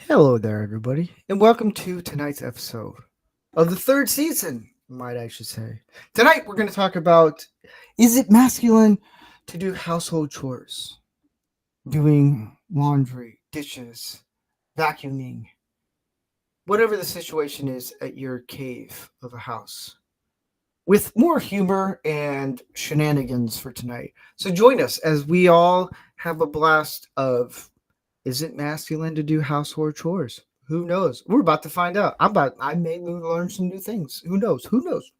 Hello there, everybody, and welcome to tonight's episode of the third season, might I should say. Tonight, we're going to talk about, is it masculine to do household chores? Doing laundry, dishes, vacuuming, whatever the situation is at your cave of a house. With more humor and shenanigans for tonight. So join us as we all have a blast of, is it masculine to do household chores? Who knows? We're about to find out. I may learn some new things. Who knows? Who knows?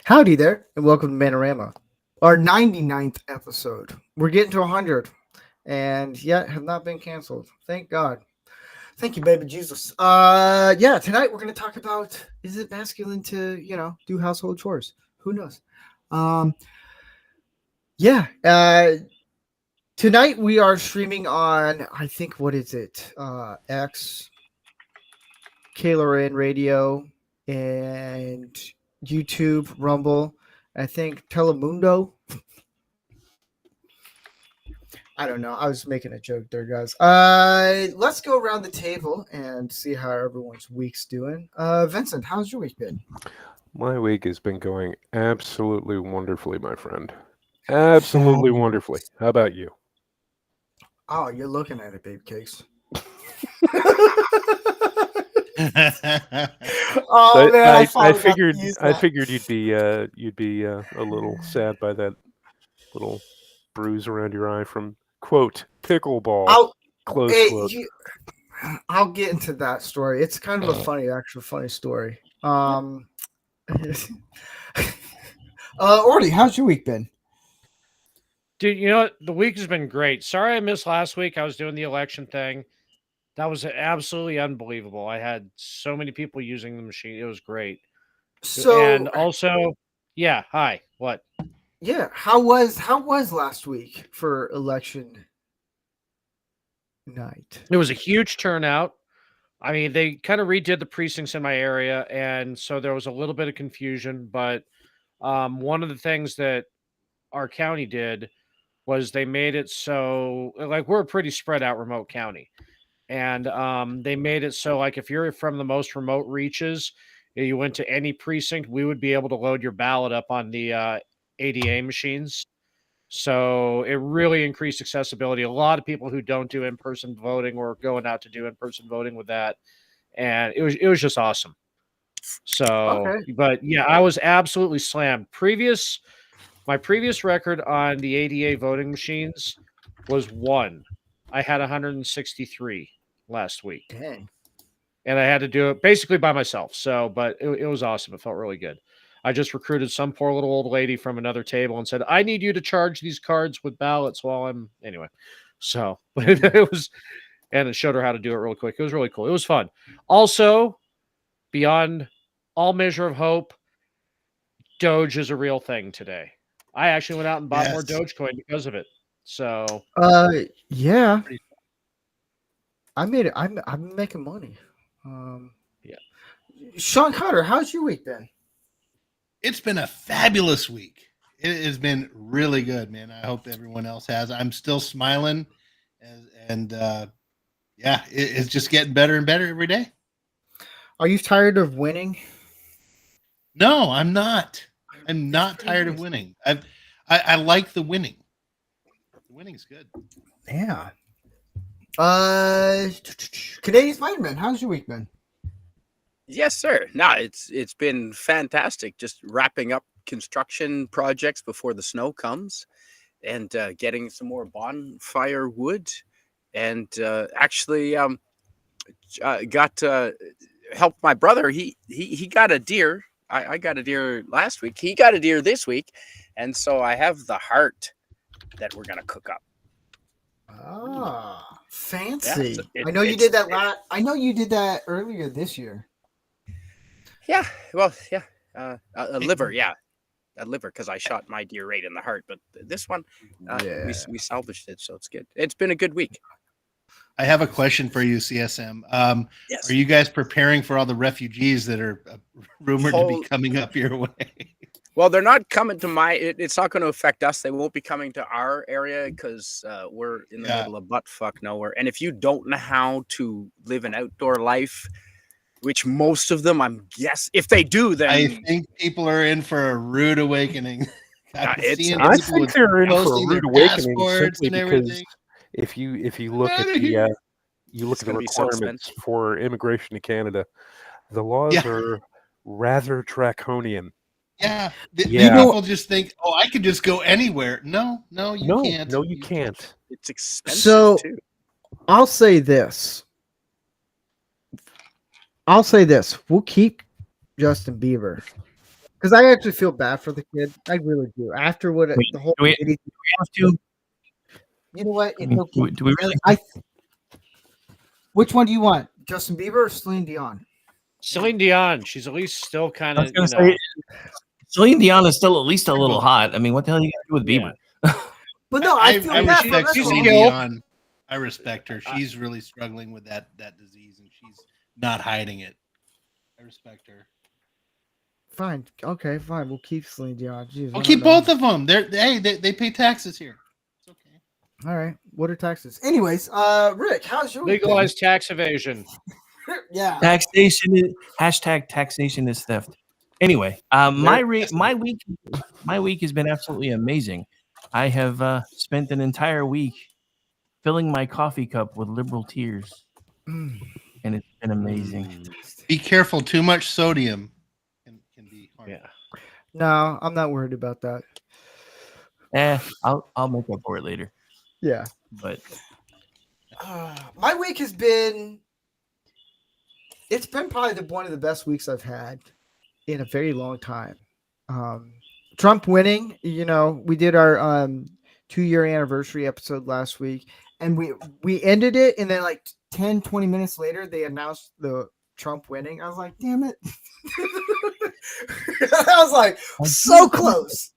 Howdy there, and welcome to Man-O-Rama, our 99th episode. We're getting to 100, and yet have not been canceled. Thank God. Thank you, baby Jesus. Tonight we're going to talk about, is it masculine to, do household chores? Who knows? Tonight we are streaming on, I think, what is it? X, KLRN Radio, and YouTube, Rumble, I think Telemundo. I don't know. I was making a joke there, guys. Let's go around the table and see how everyone's week's doing. Vincent, how's your week been? My week has been going absolutely wonderfully, my friend. Absolutely wonderfully. How about you? Oh, you're looking at it, babe cakes. Oh man! I figured you'd be a little sad by that little bruise around your eye from quote pickleball. Quote. I'll get into that story. It's kind of a funny story. Orly, how's your week been? Dude, you know what? The week has been great. Sorry I missed last week. I was doing the election thing. That was absolutely unbelievable. I had so many people using the machine. It was great. And also, yeah, hi. What? Yeah, how was last week for election night? It was a huge turnout. I mean, they kind of redid the precincts in my area, and so there was a little bit of confusion. But one of the things that our county did was they made it so, like, we're a pretty spread out remote county. And they made it so, like, if you're from the most remote reaches, you went to any precinct, we would be able to load your ballot up on the ADA machines. So it really increased accessibility. A lot of people who don't do in-person voting were going out to do in-person voting with that. And it was just awesome. So, okay. But yeah, I was absolutely slammed. My previous record on the ADA voting machines was 1. I had 163 last week. Dang. And I had to do it basically by myself. So, but it was awesome. It felt really good. I just recruited some poor little old lady from another table and said, I need you to charge these cards with ballots anyway. So, but it was, and it showed her how to do it really quick. It was really cool. It was fun. Also, beyond all measure of hope, Doge is a real thing today. I actually went out and bought more Dogecoin because of it. So, yeah, I made it. I'm making money. Yeah. Sean Cotter, how's your week been? It's been a fabulous week. It has been really good, man. I hope everyone else has. I'm still smiling, and it's just getting better and better every day. Are you tired of winning? No, I'm not. I'm not tired of winning. I like the winning. The winning's good. Yeah. Canadian Spider-Man, how's your week been? Yes, sir. No, it's been fantastic. Just wrapping up construction projects before the snow comes, and getting some more bonfire wood, and actually got to help my brother. He got a deer. I got a deer last week. He got a deer this week, and so I have the heart that we're gonna cook up. Ah, fancy! Yeah, I know you did that. I know you did that earlier this year. Yeah, well, yeah, a liver, yeah. liver because I shot my deer right in the heart. But this one, we salvaged it, so it's good. It's been a good week. I have a question for you, CSM. Yes. Are you guys preparing for all the refugees that are rumored to be coming up your way? Well, they're not coming to it's not going to affect us. They won't be coming to our area because we're in the middle of buttfuck nowhere. And if you don't know how to live an outdoor life, which most of them, I'm guessing, if they do, then I think people are in for a rude awakening. I think they're in for a rude awakening simply and because if you look at the requirements for immigration to Canada, the laws are rather draconian. Yeah, people just think, "Oh, I could just go anywhere." No, you can't. No, you can't. It's expensive too. I'll say this. We'll keep Justin Bieber because I actually feel bad for the kid. I really do. After what the whole do we have to? You know what? Do we really? Which one do you want, Justin Bieber or Celine Dion? Celine Dion. She's at least still kind of. Celine Dion is still at least a little hot. I mean, what the hell are you gonna do with Bieber? But no, I respect Celine Dion. I respect her. She's really struggling with that disease, and she's not hiding it. I respect her. Fine. Okay, fine. We'll keep Celine Dion. Jeez, we'll keep both of them. They pay taxes here. It's okay. All right. What are taxes? Anyways, Rick, how's your legalized tax evasion? Yeah. Taxation taxation is theft. Anyway, my week has been absolutely amazing. I have spent an entire week filling my coffee cup with liberal tears, and it's been amazing. Be careful; too much sodium can be harmful. Yeah. No, I'm not worried about that. I'll make up for it later. Yeah, but my week has been. It's been probably one of the best weeks I've had in a very long time. Trump winning, we did our 2-year anniversary episode last week, and we ended it, and then like 10, 20 minutes later, they announced the Trump winning. I was like, damn it. I was like, so close.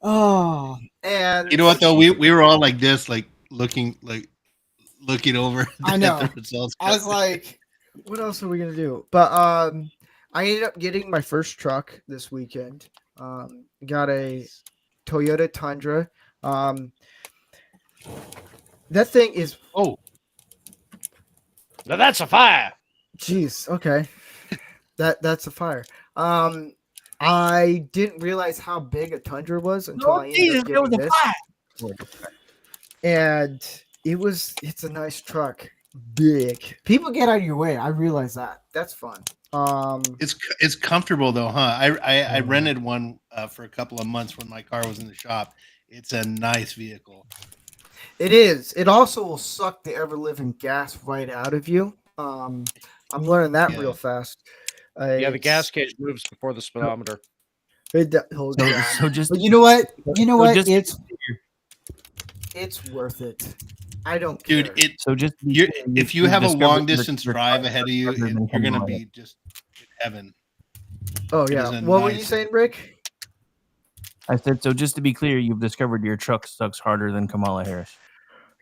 Oh, and you know what though? We were all like this, like looking over I know. The results. I was like, what else are we gonna do? But I ended up getting my first truck this weekend. Got a Toyota Tundra. That thing is now that's a fire. Jeez, okay. That's a fire. I didn't realize how big a Tundra was until I ended up getting this. And it's a nice truck. Big. People get out of your way. I realize that. That's fun. It's comfortable though, huh? I rented one for a couple of months when my car was in the shop. It's a nice vehicle. It is. It also will suck the ever-living gas right out of you. I'm learning that real fast. The gas gauge moves before the speedometer. So just. But you know what? It's worth it. I don't care. Dude, if you have a long distance drive ahead of you, you're gonna be just in heaven. Oh yeah. What were you saying, Rick? I said, so just to be clear, you've discovered your truck sucks harder than Kamala Harris.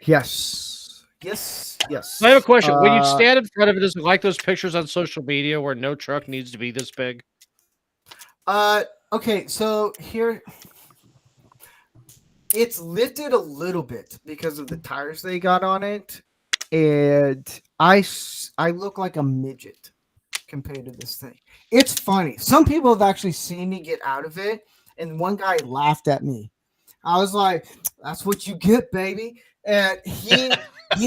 Yes. I have a question. When you stand in front of it, is it like those pictures on social media where no truck needs to be this big? Okay, so here it's lifted a little bit because of the tires they got on it, and I look like a midget compared to this thing. It's funny. Some people have actually seen me get out of it, and one guy laughed at me. I was like, "That's what you get, baby," and he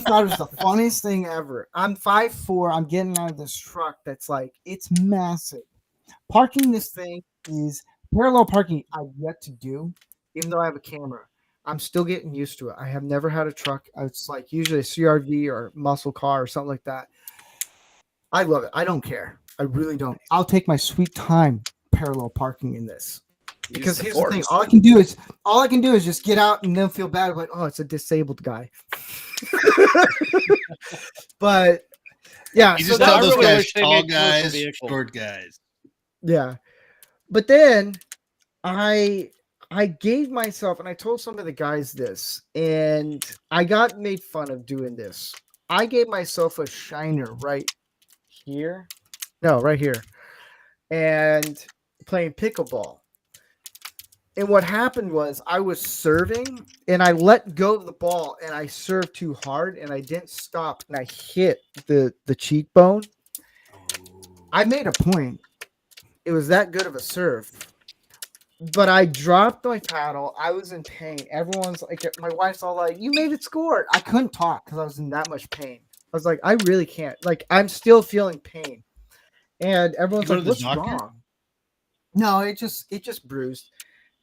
thought it was the funniest thing ever. I'm 5'4". I'm getting out of this truck that's like, it's massive. Parking this thing is parallel parking. I've yet to do, even though I have a camera. I'm still getting used to it. I have never had a truck. It's like usually a CRV or muscle car or something like that. I love it. I don't care. I really don't. I'll take my sweet time parallel parking in this. Because here's the thing. All I can do is just get out and then feel bad. Like, oh, it's a disabled guy. But yeah. You just tell those guys, tall guys, short guys. Yeah. But then I gave myself, and I told some of the guys this, and I got made fun of doing this. I gave myself a shiner right here. No, right here. And playing pickleball. And what happened was I was serving and I let go of the ball and I served too hard and I didn't stop and I hit the cheekbone. I made a point. It was that good of a serve. But I dropped my paddle. I was in pain. Everyone's like, my wife's all like, you made it score. I couldn't talk because I was in that much pain. I was like, I really can't. Like, I'm still feeling pain. And everyone's like, what's wrong? No, it just bruised.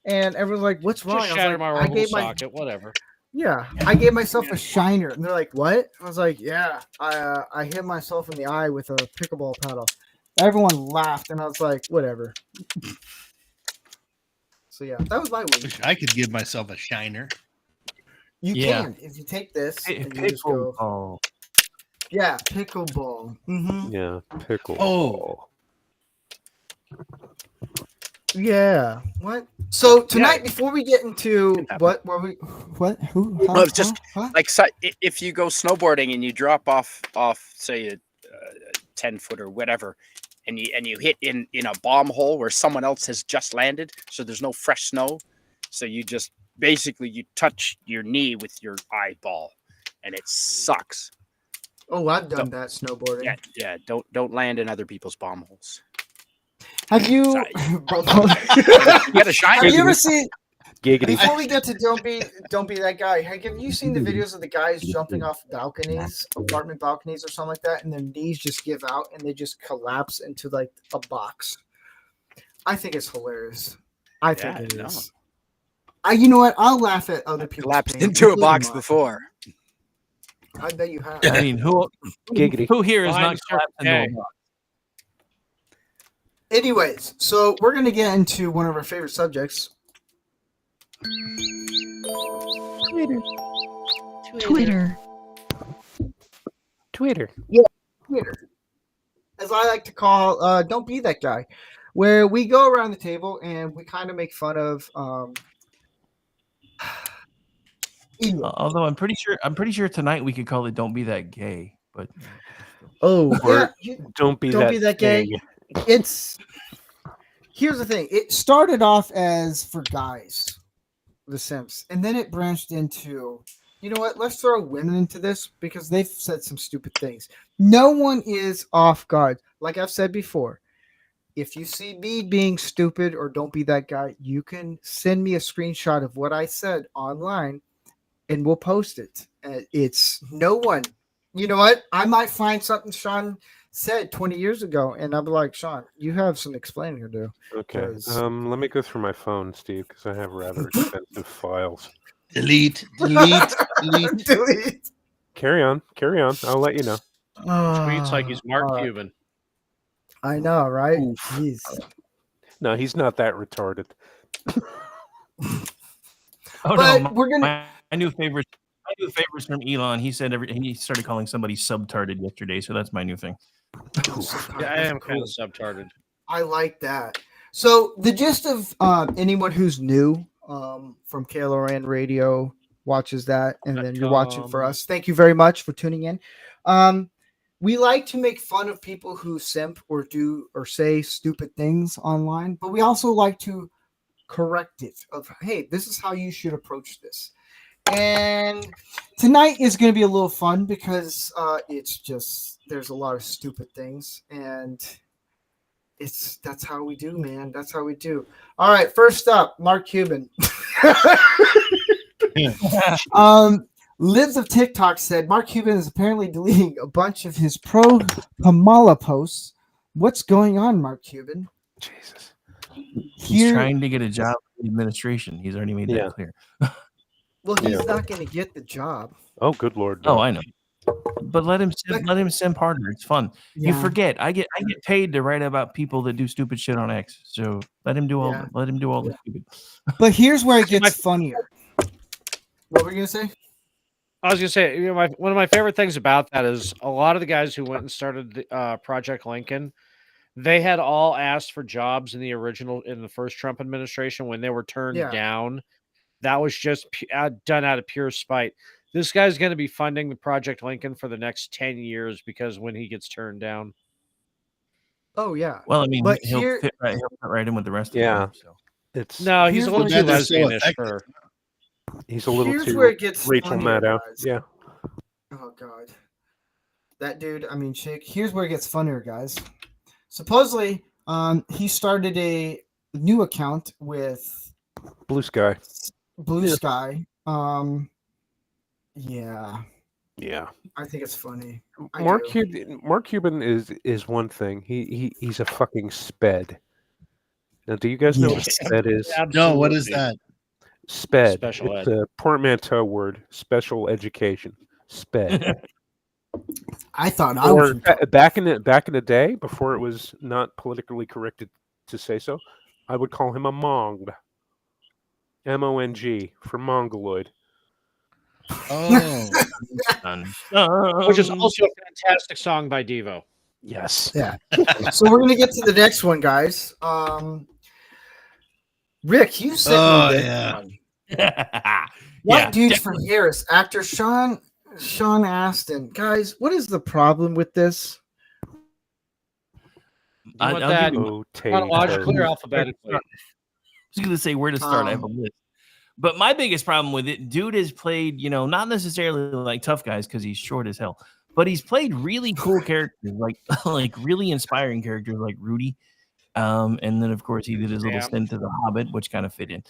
And everyone's like, what's wrong? Just shattered my orbital socket, whatever. Yeah, I gave myself a shiner. And they're like, what? I was like, yeah, I hit myself in the eye with a pickleball paddle. Everyone laughed, and I was like, whatever. So, yeah, that was my week. Wish I could give myself a shiner. You can. If you take this and you just go. Oh. Yeah, pickleball. Mm-hmm. Yeah, pickleball. Oh. Yeah. What? So tonight, before we get into what were we? What? Who? How, Well, it's just huh? like if you go snowboarding and you drop off say a 10-foot or whatever, and you hit in a bomb hole where someone else has just landed, so there's no fresh snow, so you just basically you touch your knee with your eyeball, and it sucks. Oh, I've done that snowboarding. Yeah. Don't land in other people's bomb holes. Have you? You got a shiner. Have you ever seen? Giggity. Before we get to don't be that guy. Have you seen the videos of the guys jumping off balconies, apartment balconies, or something like that, and their knees just give out and they just collapse into like a box? I think it's hilarious. I think it is. You know what? I'll laugh at other people. Collapsed into a box before. I bet you have. I mean, who here is not collapsed into a box? Anyways, so we're going to get into one of our favorite subjects. Twitter. Yeah, Twitter. As I like to call, don't be that guy. Where we go around the table and we kind of make fun of although I'm pretty sure tonight we could call it "Don't Be That Gay," but don't be that gay. Here's the thing. It started off as for guys, The Simps, and then it branched into, you know what? Let's throw women into this because they've said some stupid things. No one is off guard. Like I've said before, if you see me being stupid or don't be that guy, you can send me a screenshot of what I said online and we'll post it. It's no one. You know what? I might find something Sean said 20 years ago, and I'll be like, Sean, you have some explaining to do. Okay. Let me go through my phone, Steve, because I have rather expensive files. Delete. Carry on. I'll let you know. Tweets like he's Mark Cuban. I know, right? Jeez. No, he's not that retarded. We're gonna. My new favorite from Elon. He said he started calling somebody subtarded yesterday, so that's my new thing. Yeah, I am kind of subtarded. I like that. So the gist of anyone who's new from KLRN Radio watches that, and then you're watching for us. Thank you very much for tuning in. We like to make fun of people who simp or do or say stupid things online, but we also like to correct it of, hey, this is how you should approach this. And tonight is going to be a little fun because it's just there's a lot of stupid things, and that's how we do, man. That's how we do. All right, first up, Mark Cuban. Lives of TikTok said Mark Cuban is apparently deleting a bunch of his pro Kamala posts. What's going on, Mark Cuban? Jesus. He's trying to get a job in the administration. He's already made that clear. Well, he's not going to get the job. Oh, good Lord. No. Oh, I know. But let him simp harder. It's fun. Yeah. You forget. I get paid to write about people that do stupid shit on X. So let him do all the stupid. But here's where it gets funnier. What were you going to say? I was going to say, one of my favorite things about that is a lot of the guys who went and started the, Project Lincoln, They had all asked for jobs in the first Trump administration when they were turned down. That was just done out of pure spite. This guy's going to be funding the Project Lincoln for the next 10 years because when he gets turned down. Oh yeah. Well, I mean, but he'll fit right in with the rest of them. So it's he's a little too lesbianish for. He's a little here's too where it gets Rachel funnier, Maddow. guys. Yeah. Oh god. That dude, I mean chick. Here's where it gets funnier, guys. Supposedly, he started a new account with Blue Sky. Sky. Yeah. I think it's funny. Mark Cuban is one thing. He's a fucking sped. Now, do you guys know what sped is? Absolutely. No, what is that? Sped. Special it's ed. a portmanteau word. Special education. Sped. I thought I was back in the day, before it was not politically correct to say so, I would call him a Mong. M-O-N-G for Mongoloid. Oh, which is also a fantastic song by Devo. Yes. Yeah. So we're gonna get to the next one, guys. Rick, you said White dudes for Harris. Actor Sean Astin. Guys, what is the problem with this? Chronologically or alphabetically? I was going to say where to start. I have a list. But my biggest problem with it, dude has played, not necessarily like tough guys because he's short as hell, but he's played really cool characters, like really inspiring characters like Rudy. And then, of course, he did his little stint to The Hobbit, which kind of fit in.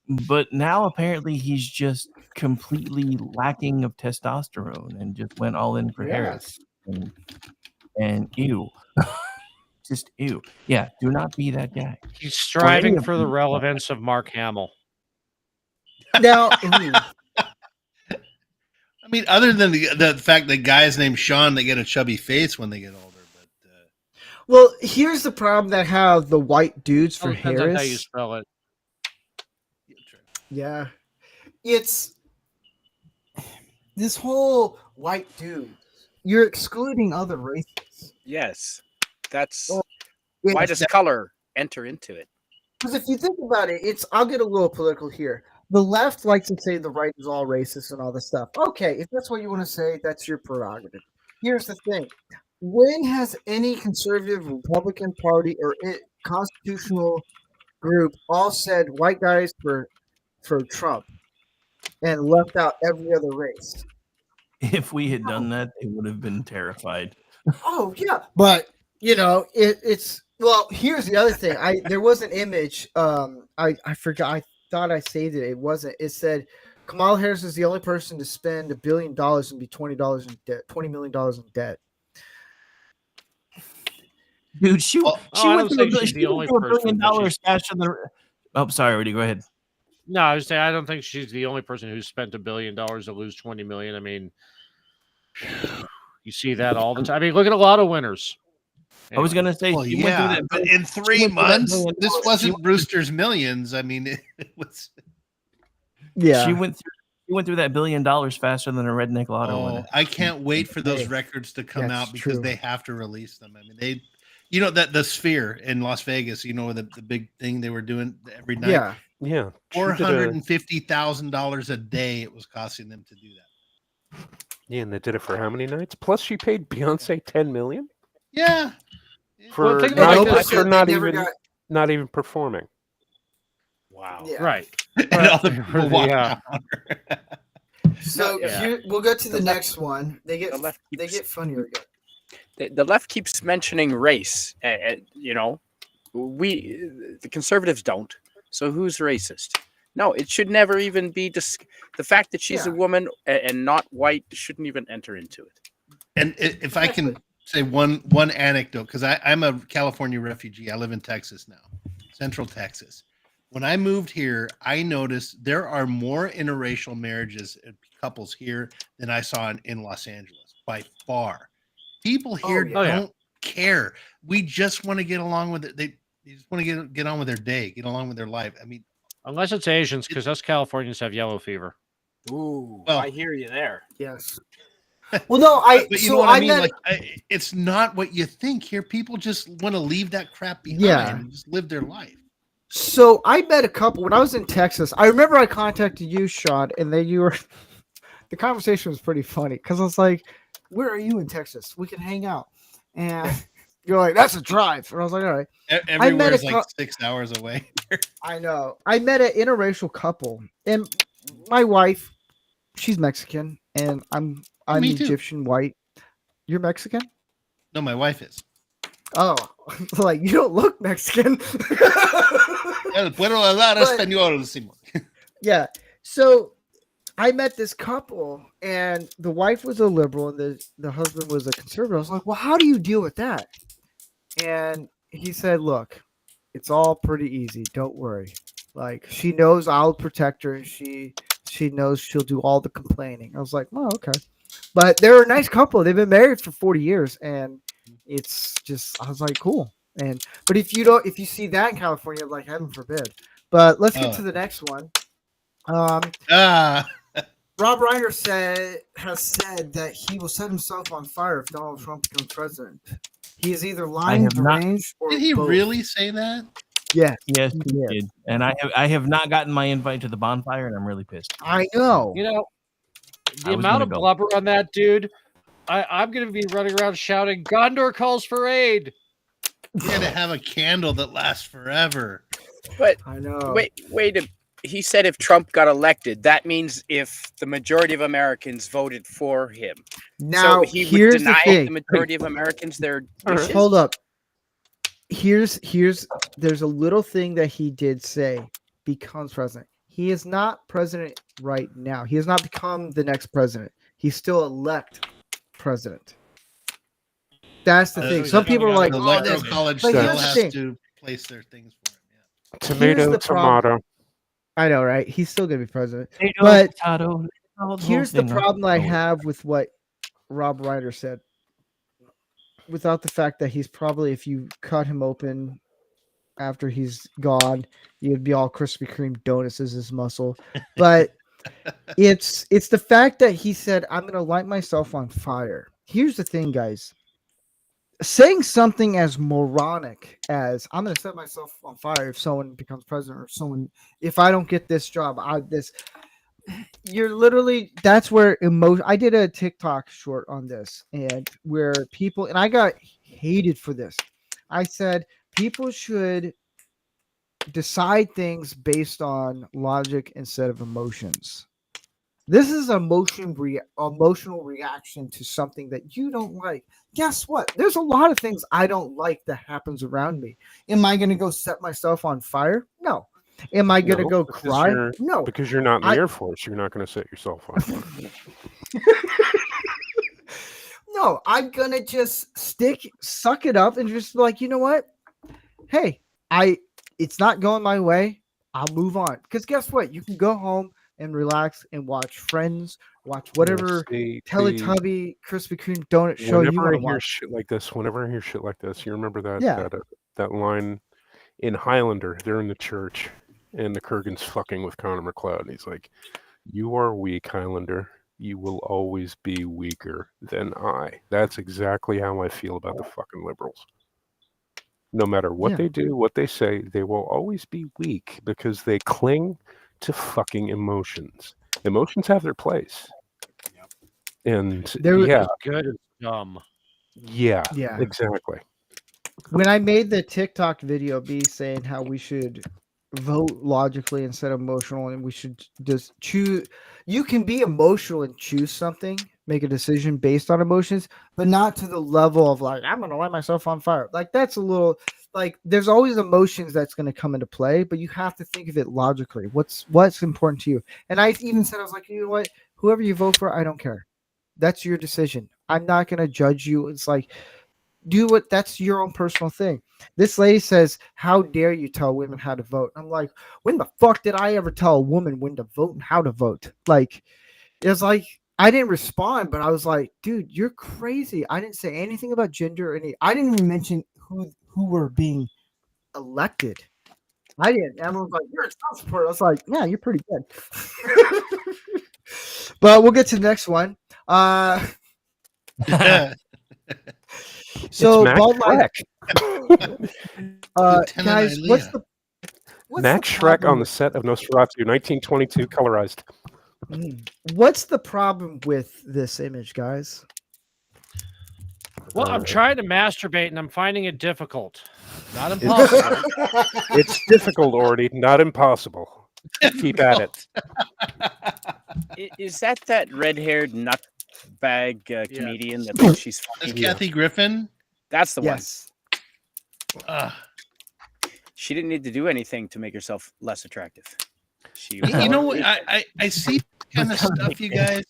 But now apparently he's just completely lacking of testosterone and just went all in for Harris. And ew. Just ew. Yeah, do not be that guy. He's striving for the relevance of Mark Hamill. Now, I mean, other than the fact that guys named Sean, they get a chubby face when they get older. But well, here's the problem that have the white dudes for Harris. Depends on how you spell it. Yeah, it's this whole white dude. You're excluding other races. Yes, that's why does color enter into it? Because if you think about it, I'll get a little political here. The left likes to say the right is all racist and all this stuff. Okay, if that's what you want to say, that's your prerogative. Here's the thing. When has any conservative Republican Party or constitutional group all said white guys for Trump and left out every other race? If we had done that, they would have been terrified. Oh, yeah. But, it's... Well, here's the other thing. There was an image. I forgot. I thought I saved it. It wasn't. It said Kamala Harris is the only person to spend $1 billion and be $20 in debt, $20 million in debt. Dude, she went through $1 billion faster than. Oh, sorry, Rudy. Go ahead. No, I was saying I don't think she's the only person who's spent $1 billion to lose 20 million. I mean, you see that all the time. I mean, look at a lot of winners. I was going to say, but in 3 months, this wasn't Brewster's Millions. I mean, it was. Yeah, she went through that $1 billion faster than a redneck lotto winner. I can't wait for those records to come out because they have to release them. I mean, that the Sphere in Las Vegas, the big thing they were doing every night. Yeah, $450,000 a day it was costing them to do that. Yeah, and they did it for how many nights? Plus, she paid Beyonce $10 million. Yeah, for not even performing. Wow! Yeah. Right. And all the people walk out. So we'll go to the next one. They get funnier again. The left keeps mentioning race. The conservatives don't. So who's racist? No, it should never even be the fact that she's a woman and not white shouldn't even enter into it. And if I can say one anecdote, because I'm a California refugee. I live in Texas now, Central Texas. When I moved here, I noticed there are more interracial marriages and couples here than I saw in Los Angeles by far. People here don't care. We just want to get along with it. They just want to get on with their day, get along with their life. I mean, unless it's Asians, because us Californians have yellow fever. Ooh, well, I hear you there. Yes. Well, no, but you know what I mean? It's not what you think here. People just want to leave that crap behind and just live their life. So I met a couple when I was in Texas. I remember I contacted you, Sean, and then you were. The conversation was pretty funny because I was like, "Where are you in Texas? We can hang out." And you're like, "That's a drive." And I was like, "All right." Everywhere's like 6 hours away. I know. I met an interracial couple, and my wife, she's Mexican, and I'm Egyptian white. You're Mexican? No, my wife is. Oh, like you don't look Mexican. Puedo hablar español, Simón. Yeah. So I met this couple, and the wife was a liberal, and the husband was a conservative. I was like, "Well, how do you deal with that?" And he said, "Look, it's all pretty easy. Don't worry. Like she knows I'll protect her, and she knows she'll do all the complaining." I was like, "Oh, okay." But they're a nice couple. They've been married for 40 years, and it's just I was like, "Cool." But if you see that in California, like heaven forbid. But let's get to the next one. Rob Reiner has said that he will set himself on fire if Donald Trump becomes president. He is either lying, deranged, or did he both. really say that? Yes, he did. And I have not gotten my invite to the bonfire, and I'm really pissed. I know. You know, the amount of blubber on that dude, I'm going to be running around shouting, "Gondor calls for aid." You got to have a candle that lasts forever. But I know. Wait. He said if Trump got elected, that means if the majority of Americans voted for him. Now, so he would deny the majority of Americans their wishes? Hold up. There's a little thing that he did say becomes president. He is not president right now. He has not become the next president. He's still elect president. That's the thing. Some people are like, the electoral college still has to place their things for him. Yeah. Tomato. I know, right? He's still going to be president. But here's the problem I have with what Rob Reiner said. Without the fact that he's probably, if you cut him open after he's gone, you'd be all Krispy Kreme donuts as his muscle. But it's the fact that he said, "I'm going to light myself on fire." Here's the thing, guys. Saying something as moronic as "I'm going to set myself on fire if someone becomes president," or if I don't get this job, you're literally, that's where emotion. I did a TikTok short on this, and where people, and I got hated for this. I said people should decide things based on logic instead of emotions. This is emotional reaction to something that you don't like. Guess what? There's a lot of things I don't like that happens around me. Am I going to go set myself on fire? No. Am I going to go cry? No. Because you're not in the Air Force. You're not going to set yourself on fire. No, I'm going to just suck it up and just be like, you know what? Hey, it's not going my way. I'll move on. Because guess what? You can go home and relax and watch Friends, watch whatever Teletubby, Krispy Kreme donut show you want to watch. Whenever I hear shit like this, you remember that line in Highlander? They're in the church, and the Kurgan's fucking with Connor McLeod. And he's like, "You are weak, Highlander. You will always be weaker than I." That's exactly how I feel about the fucking liberals. No matter what they do, what they say, they will always be weak because they cling to fucking emotions. Emotions have their place. And they're good as dumb. Yeah, exactly. When I made the TikTok video saying how we should vote logically instead of emotional, and we should just choose, you can be emotional and choose something, make a decision based on emotions, but not to the level of like, I'm going to light myself on fire. Like, that's a little, like, there's always emotions that's going to come into play, but you have to think of it logically. What's important to you? And I even said, I was like, you know what? Whoever you vote for, I don't care. That's your decision. I'm not going to judge you. It's like, that's your own personal thing. This lady says, "How dare you tell women how to vote?" I'm like, when the fuck did I ever tell a woman when to vote and how to vote? Like, it's like, I didn't respond, but I was like, dude, you're crazy. I didn't say anything about gender. I didn't even mention who were being elected. I didn't. Everyone was like, "You're a Trump supporter." I was like, "Yeah, you're pretty good." But we'll get to the next one. So, Max Bud Light, guys, what's the Max Shrek on the set of Nosferatu, 1922, colorized. What's the problem with this image, guys? Well, I'm trying to masturbate and I'm finding it difficult. Not impossible. It's difficult, Ordy, not impossible. Keep at it. Is that red-haired nutbag comedian that thinks she's funny? That's Kathy Griffin? That's the one. She didn't need to do anything to make herself less attractive. You know what? I see kind of stuff, you guys.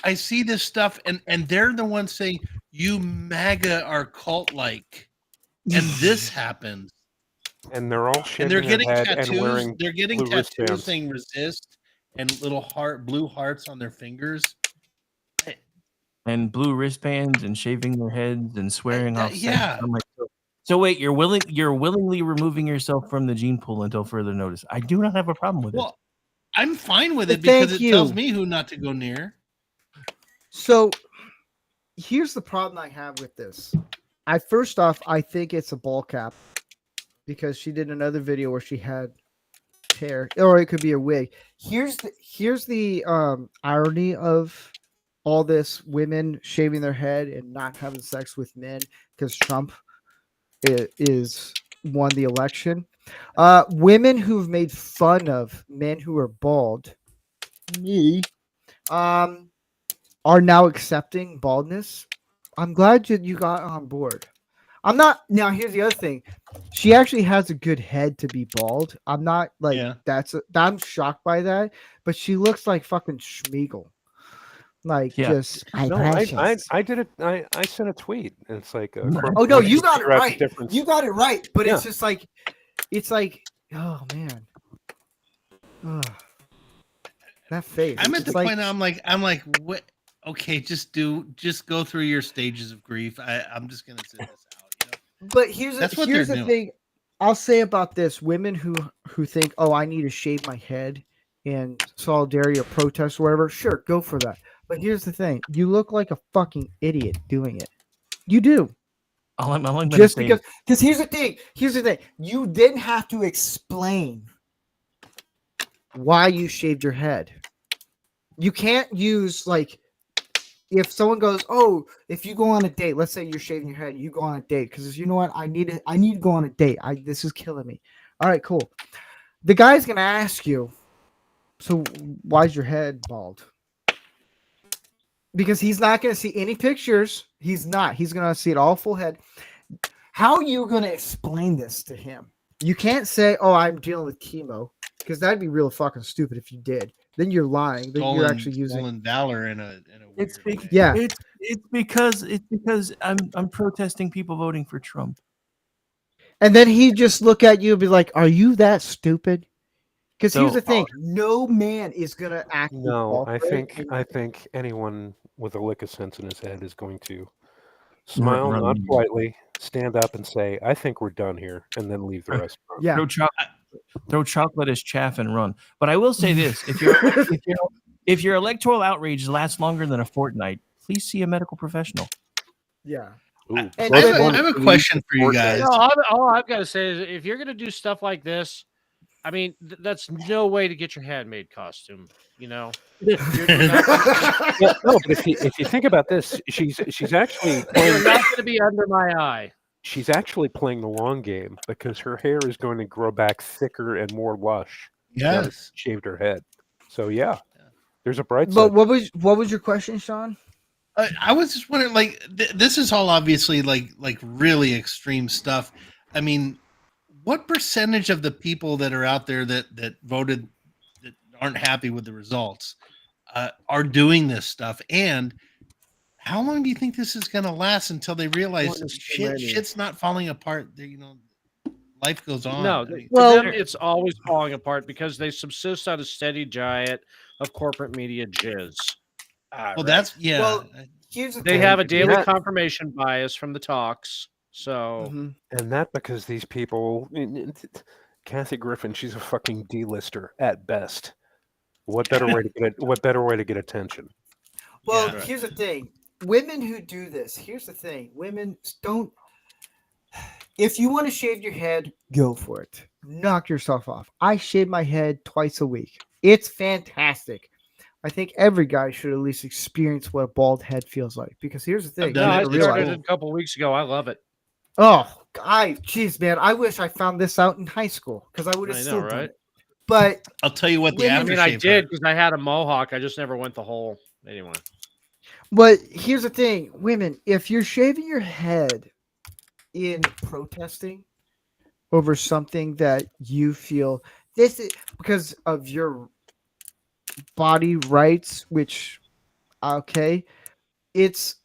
I see this stuff, and they're the ones saying, you MAGA are cult-like. And this happens. And they're all and they're getting tattoos. And wearing they're getting blue tattoos wristbands. saying resist and little blue hearts on their fingers. And blue wristbands and shaving their heads and swearing off. Yeah. I'm like, so wait, you're willingly removing yourself from the gene pool until further notice. I do not have a problem with it. Well, I'm fine with it because it tells me who not to go near. So here's the problem I have with this. First off, I think it's a ball cap because she did another video where she had hair, or it could be a wig. Here's the irony of all this: women shaving their head and not having sex with men because Trump is won the election. Women who've made fun of men who are bald, me, are now accepting baldness. I'm glad you got on board. I'm not. Now, here's the other thing. She actually has a good head to be bald. I'm not like I'm shocked by that, but she looks like fucking Schmeagol. Like just. I did it. I sent a tweet. And it's like. Oh no, you got it right. You got it right, but it's just like, oh man, that face. I'm at the point now. I'm like, what? Okay, just go through your stages of grief. I'm just gonna sit this out. You know? But here's the thing I'll say about this: women who think, oh, I need to shave my head in solidarity or protest or whatever. Sure, go for that. But here's the thing: you look like a fucking idiot doing it. You do. Just because here's the thing. You didn't have to explain why you shaved your head. You can't use like. If someone goes, oh, if you go on a date, let's say you're shaving your head, you go on a date because you know what, I need to go on a date. This is killing me. All right, cool. The guy's gonna ask you, so why's your head bald? Because he's not gonna see any pictures. He's not. He's gonna see it all full head. How are you gonna explain this to him? You can't say, oh, I'm dealing with chemo, because that'd be real fucking stupid if you did. Then you're lying. Then you're actually using valor in a it's because I'm protesting people voting for Trump. And then he just look at you and be like, "Are you that stupid?" Because here's the thing: no man is gonna act. No, I think anyone with a lick of sense in his head is going to smile, nod politely, stand up, and say, "I think we're done here," and then leave the rest. Yeah. Throw chocolate as chaff and run. But I will say this: if your electoral outrage lasts longer than a fortnight, please see a medical professional. Yeah. I have a question for you guys. No, all I've got to say is, if you're going to do stuff like this, I mean, that's no way to get your handmade costume. You know. No, but if you think about this, she's actually you're not going to be under my eye. She's actually playing the long game because her hair is going to grow back thicker and more lush. Yes, shaved her head. So yeah, there's a bright side. But what was your question, Sean? I was just wondering, like, this is all obviously like really extreme stuff. I mean, what percentage of the people that are out there that voted that aren't happy with the results are doing this stuff? And how long do you think this is going to last until they realize shit's not falling apart? You know, life goes on. No, for them, it's always falling apart because they subsist on a steady diet of corporate media jizz. That's Well, they have a daily confirmation bias from the talks. So, and that because these people, Kathy Griffin, she's a fucking D-lister at best. What better way to get attention? Well, here's the thing. women who do this, here's the thing: women don't. If you want to shave your head, go for it. Knock yourself off. I shave my head twice a week. It's fantastic. I think every guy should at least experience what a bald head feels like. Because here's the thing: No, I you started it a couple weeks ago. I love it. Oh, jeez, man! I wish I found this out in high school because I would have still done it. But I'll tell you what. I did because I had a mohawk. I just never went the whole anyway. But here's the thing, women: if you're shaving your head in protesting over something that you feel this is because of your body rights, which it's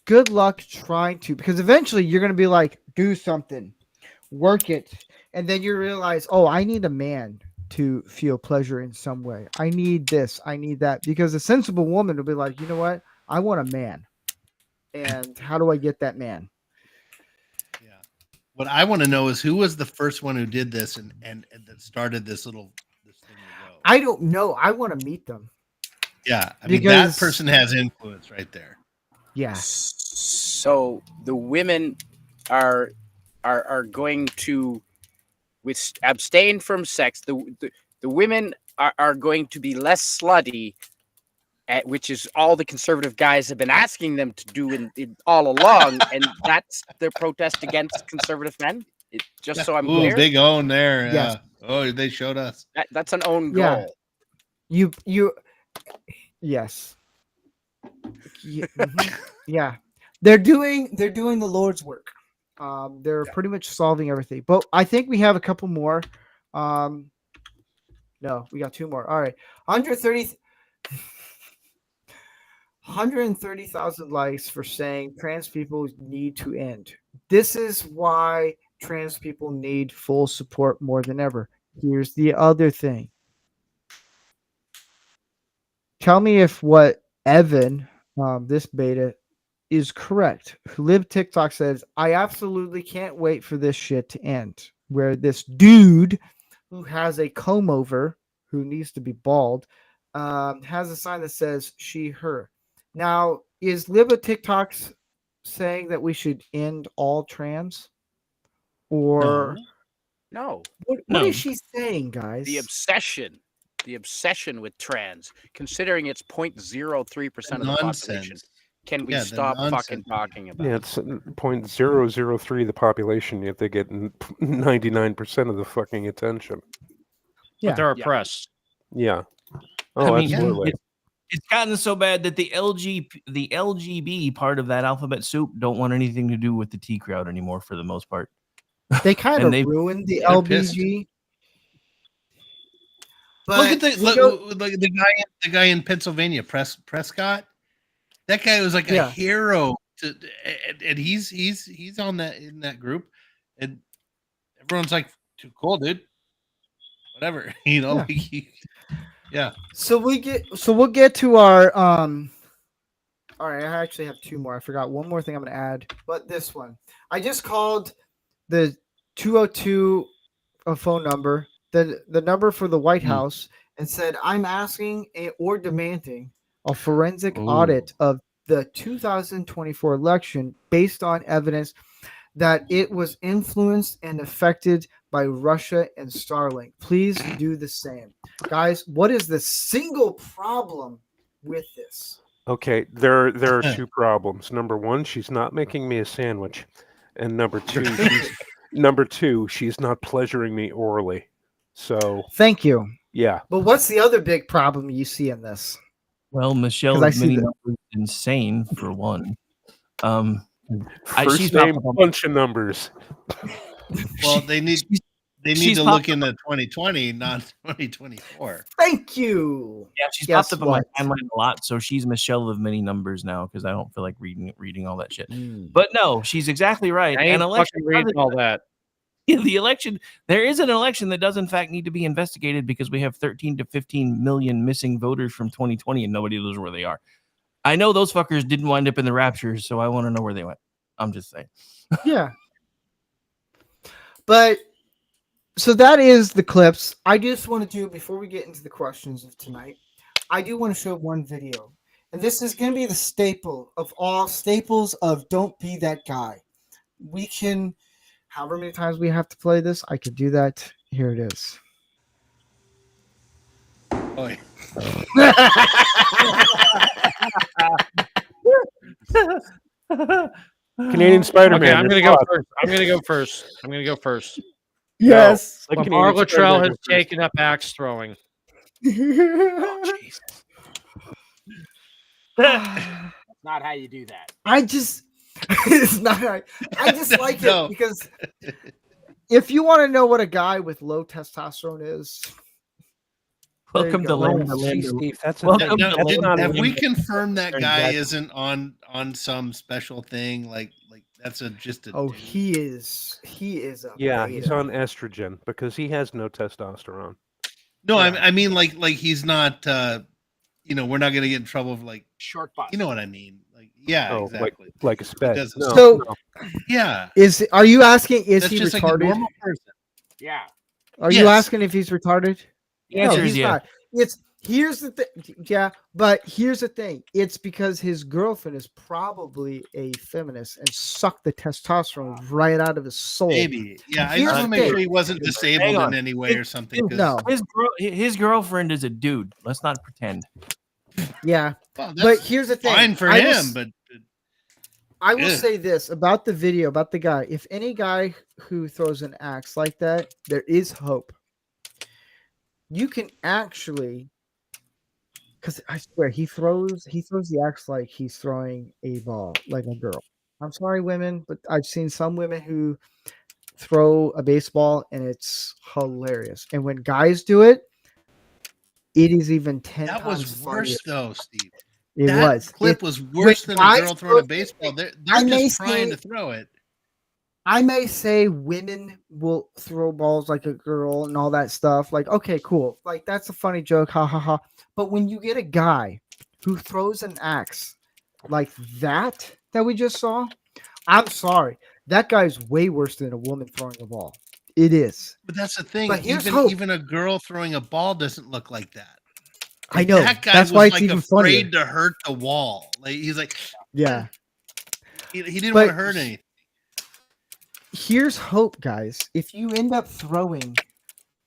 good luck trying to, because eventually you're going to be like, do something, work it, and then you realize, oh, I need a man to feel pleasure in some way. I need this, I need that, because a sensible woman will be like, you know what, I want a man, and how do I get that man? What I want to know is who was the first one who did this and that started this thing to go. I don't know. I want to meet them. Yeah, I mean that person has influence right there. Yeah. So the women are going to abstain from sex. The women are going to be less slutty, which is all the conservative guys have been asking them to do in all along, and that's their protest against conservative men. Just so I'm clear. Big own there. Yes. Oh, they showed us. That's an own goal. You yes. Yeah. They're doing the Lord's work. They're pretty much solving everything. But I think we have a couple more. No, we got two more. All right. 130,000 likes for saying trans people need to end. This is why trans people need full support more than ever. Here's the other thing. Tell me if what Evan, this beta, is correct. Live TikTok says, I absolutely can't wait for this shit to end. Where this dude who has a comb over, who needs to be bald, has a sign that says she, her. Now, is Live TikTok saying that we should end all trans? Or no? What is she saying, guys? The obsession with trans, considering it's 0.03% of the population. Can we stop fucking talking about it? Yeah, it's 0.003 the population, yet they get 99% of the fucking attention. Yeah. But they're oppressed. Yeah. Oh, I mean, absolutely. It's gotten so bad that the LGB part of that alphabet soup don't want anything to do with the T crowd anymore for the most part. They kind of ruined the LBG. But the guy in Pennsylvania, Prescott. That guy was like a hero, and he's on that in that group, and everyone's like, "Too cool, dude." Whatever, you know. Yeah. So we'll get to our All right, I actually have two more. I forgot one more thing I'm going to add, but this one I just called the 202 phone number, the number for the White House, and said I'm asking or demanding a forensic audit of the 2024 election based on evidence that it was influenced and affected by Russia and Starlink. Please do the same. Guys, what is the single problem with this? Okay, there are two problems. Number one, she's not making me a sandwich. And number two, she's not pleasuring me orally. So thank you. Yeah. But what's the other big problem you see in this? Well, Michelle is insane for one. First name, bunch of numbers. Well, they need to look into 2020, not 2024. Thank you. Yeah, she's popped up on my timeline a lot, so she's Michelle of many numbers now because I don't feel like reading all that shit. But no, she's exactly right. I ain't fucking reading all that. The election, there is an election that does in fact need to be investigated because we have 13 to 15 million missing voters from 2020 and nobody knows where they are. I know those fuckers didn't wind up in the rapture, so I want to know where they went. I'm just saying. Yeah. But so that is the clips. I just want to do, before we get into the questions of tonight, I do want to show one video. And this is going to be the staple of all staples of Don't Be That Guy. We can, however many times we have to play this, I could do that. Here it is. Oh, yeah. Canadian Spider-Man. Okay, I'm gonna go first. I'm gonna go first. Yes. Like Lamar Canadian Luttrell Spider-Man has goes first. taken up axe throwing. Not how you do that. I just, it's not. I just like No. it because if you want to know what a guy with low testosterone is, Welcome to Land. Jeez, Steve, that's a Welcome thing. to That's Land. not Have even- we confirmed that guy Exactly. isn't on some special thing? Like that's just a. oh, dude? he is a Yeah, beta. he's on estrogen because he has no testosterone. No, Yeah. I mean like he's not. We're not gonna get in trouble for like. Short bus. You know what I mean? Like, yeah, Oh, exactly. Like a sped. doesn't- No, So- no. Yeah, Are you asking? Is that's he just like a retarded? normal person. Yeah. Are you Yes. asking if he's retarded? The answer is he's yeah. not. Here's the thing. Yeah, but here's the thing. It's because his girlfriend is probably a feminist and sucked the testosterone right out of his soul. Maybe. Yeah, I Here's just want the to make thing. sure he wasn't Hang disabled on. in any way or something. 'cause- No. His girlfriend is a dude. Let's not pretend. Yeah, Well, but that's here's the thing. fine for I will him, s- but I will Yeah. say this about the video, about the guy. If any guy who throws an axe like that, there is hope. You can actually, because I swear he throws the axe like he's throwing a ball, like a girl. I'm sorry, women, but I've seen some women who throw a baseball and it's hilarious. And when guys do it, it is even 10 that times was funnier. worse though, Steve. It that was. clip It- was worse than a guys girl throwing a throw- baseball. They're I may just trying say- to throw it. I may say women will throw balls like a girl and all that stuff. Like, okay, cool. Like, that's a funny joke. Ha ha ha. But when you get a guy who throws an axe like that we just saw, I'm sorry. That guy's way worse than a woman throwing a ball. It is. But that's the thing. But here's hope. Even a girl throwing a ball doesn't look like that. I know. That guy That's was why it's like even afraid funnier. to hurt the wall. Like he's like, Yeah. he didn't But want to hurt anything. Here's hope, guys. If you end up throwing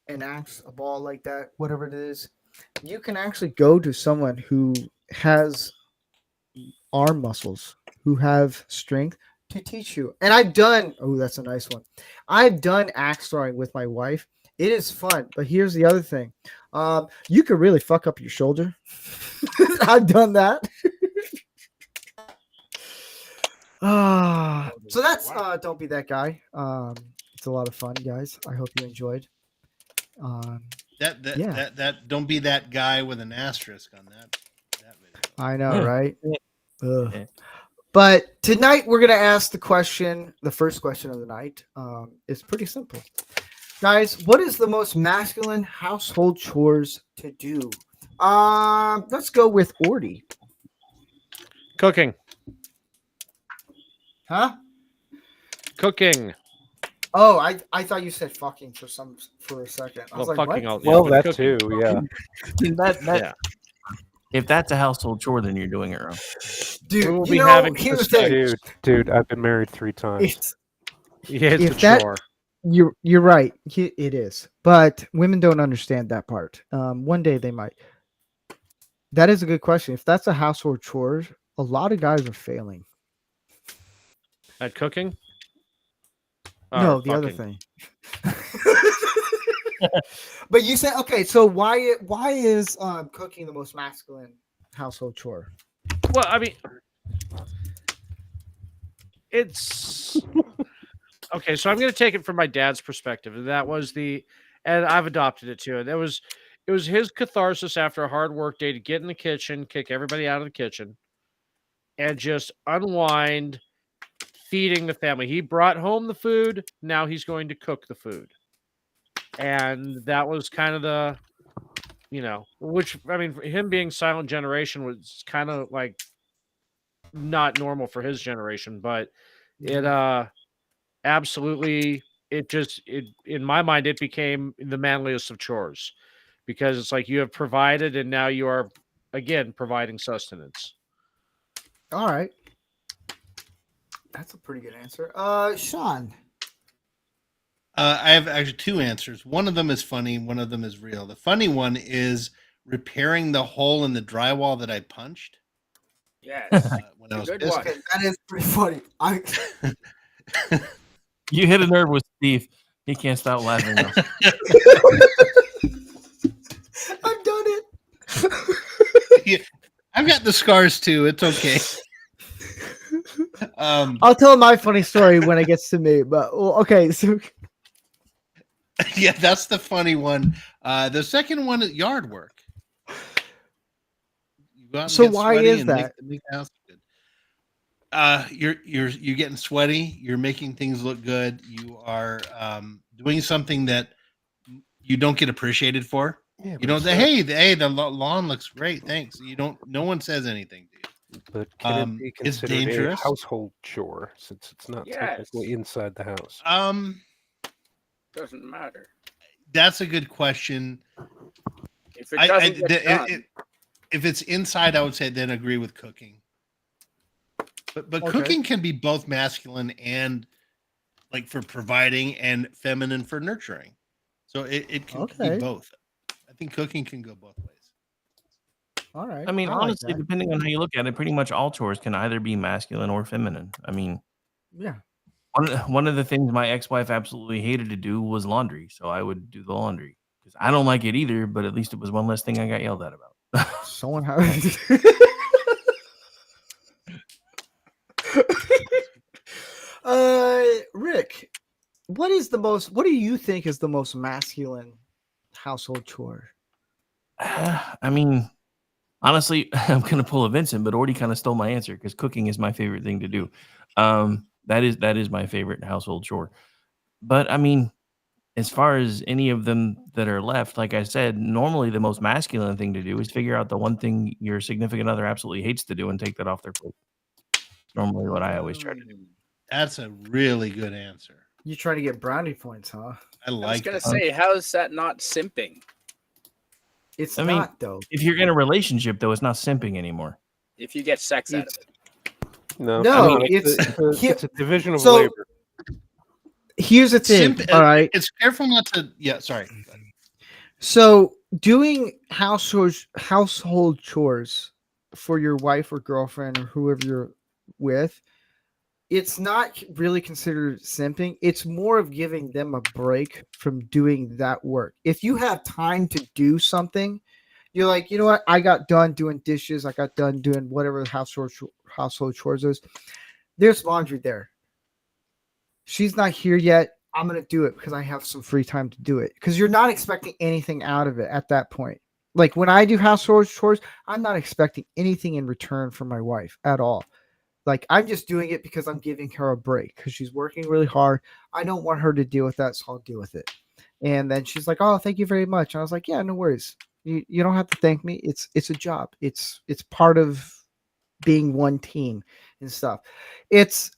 an axe, a ball like that, whatever it is, you can actually go to someone who has arm muscles, who have strength to teach you. And I've done, oh, that's a nice one. I've done axe throwing with my wife. It is fun, but here's the other thing. You could really fuck up your shoulder. I've done that. So that's Don't Be That Guy. It's a lot of fun, guys. I hope you enjoyed. Yeah. That don't be that guy with an asterisk on that video. I know, Yeah. right? Ugh. Yeah. But tonight we're gonna ask the question. The first question of the night. It's pretty simple, guys. What is the most masculine household chores to do? Let's go with Orty. Cooking. Huh? Cooking. Oh, I thought you said fucking for a second. I was Well, like, fucking what? all. Well, but that cooking. too, yeah. That If that's a household chore, then you're doing it wrong. Dude, We will you be know, having here's the suspect- thing. Dude, I've been married 3 times. It's, Yeah, it's If a that- chore. you're right. It is, but women don't understand that part. One day they might. That is a good question. If that's a household chore, a lot of guys are failing. At cooking? No, Or the other fucking? thing. But you said okay. So why is cooking the most masculine household chore? Well, I mean, it's okay. So I'm going to take it from my dad's perspective, and that was and I've adopted it too. And it was his catharsis after a hard work day to get in the kitchen, kick everybody out of the kitchen, and just unwind, feeding the family. He brought home the food. Now he's going to cook the food, and that was kind of which I mean, for him being silent generation was kind of like not normal for his generation, but it absolutely it in my mind it became the manliest of chores because it's like you have provided and now you are again, providing sustenance. All right. That's a pretty good answer. Sean. I have actually two answers. One of them is funny. One of them is real. The funny one is repairing the hole in the drywall that I punched. Yes. When I was Good pissed. one. Okay, that is pretty funny. You hit a nerve with Steve. He can't stop laughing. I've done it. Yeah, I've got the scars too. It's okay. I'll tell my funny story when it gets to me. But well, okay, so yeah, that's the funny one. The second one is yard work. You go out and So get why sweaty is and that? Make the house good. You're getting sweaty. You're making things look good. You are doing something that you don't get appreciated for. Yeah, You don't say, "Hey, the lawn looks great, thanks." You don't. No one says anything to you. But can it be It's considered a dangerous. household chore since it's not Yes. technically inside the house? Doesn't matter. That's a good question. If it doesn't get done, If it's inside, I would say then agree with cooking. But Okay. cooking can be both masculine and like for providing and feminine for nurturing. So it can Okay. be both. I think cooking can go both ways. all right. I mean, like honestly, that. depending on how you look at it, pretty much all chores can either be masculine or feminine. I mean, Yeah. one of the things my ex-wife absolutely hated to do was laundry, so I would do the laundry because I don't like it either. But at least it was one less thing I got yelled at about. Someone has. Rick, what do you think is the most masculine household chore? I mean, honestly, I'm gonna pull a Vincent, but already kind of stole my answer because cooking is my favorite thing to do. That is my favorite household chore. But I mean, as far as any of them that are left, like I said, normally the most masculine thing to do is figure out the one thing your significant other absolutely hates to do and take that off their plate. Normally, what I always try to do. That's a really good answer. You trying to get brownie points, huh? I I was like gonna that. say, how is that not simping? It's I mean, not though. If you're in a relationship, though, it's not simping anymore. If you get sex out of it, No, No, it's a division of so- labor. Here's the thing. Simp- all right. It's careful not to. Yeah, sorry. So doing household chores for your wife or girlfriend or whoever you're with, it's not really considered simping. It's more of giving them a break from doing that work. If you have time to do something, you're like, you know what? I got done doing dishes. I got done doing whatever the household chores is. There's laundry there. She's not here yet. I'm going to do it because I have some free time to do it. Because you're not expecting anything out of it at that point. Like when I do household chores, I'm not expecting anything in return from my wife at all. Like I'm just doing it because I'm giving her a break because she's working really hard. I don't want her to deal with that, so I'll deal with it. And then she's like, "Oh, thank you very much." And I was like, "Yeah, no worries. You don't have to thank me. It's a job. It's part of being one team and stuff."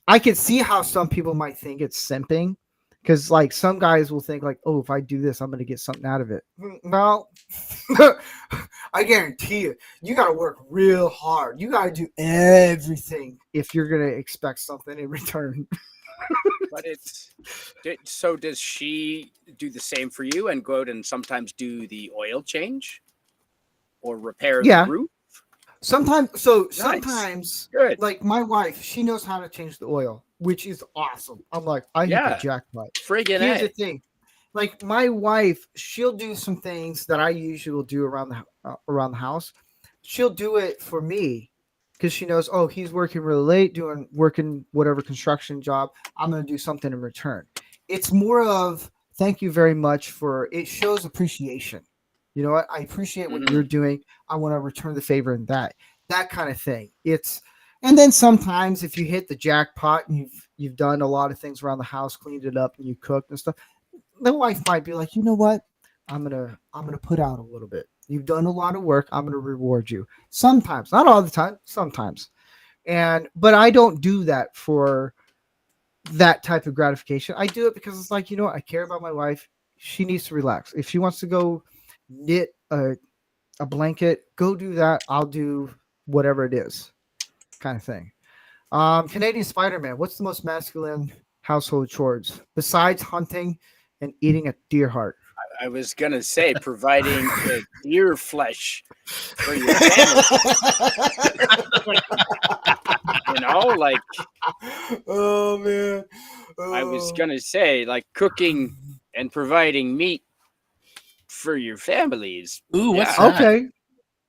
I can see how some people might think it's simping because like some guys will think like, "Oh, if I do this, I'm going to get something out of it." No, I guarantee you got to work real hard. You got to do everything if you're going to expect something in return. but so does she do the same for you and go out and sometimes do the oil change or repair Yeah. the roof? Sometimes, Good. like my wife, she knows how to change the oil, which is awesome. I'm like, I hit Yeah. the jackpot. Friggin' Here's the A. thing, like my wife, she'll do some things that I usually will do around the house. She'll do it for me because she knows, oh, he's working really late, working whatever construction job. I'm going to do something in return. It's more of thank you very much for it. Shows appreciation. You know what? I appreciate what you're doing. I want to return the favor in that kind of thing. And then sometimes if you hit the jackpot and you've done a lot of things around the house, cleaned it up and you cooked and stuff, the wife might be like, you know what? I'm gonna put out a little bit. You've done a lot of work. I'm gonna reward you. Sometimes, not all the time, sometimes. But I don't do that for that type of gratification. I do it because it's like, you know what? I care about my wife. She needs to relax. If she wants to go knit a a blanket. Go do that. I'll do whatever it is, kind of thing. Canadian Spider-Man. What's the most masculine household chores besides hunting and eating a deer heart? I was gonna say providing deer flesh for your family. Like. Oh man. I was gonna say, like, cooking and providing meat for your families. Ooh, what's that? Okay.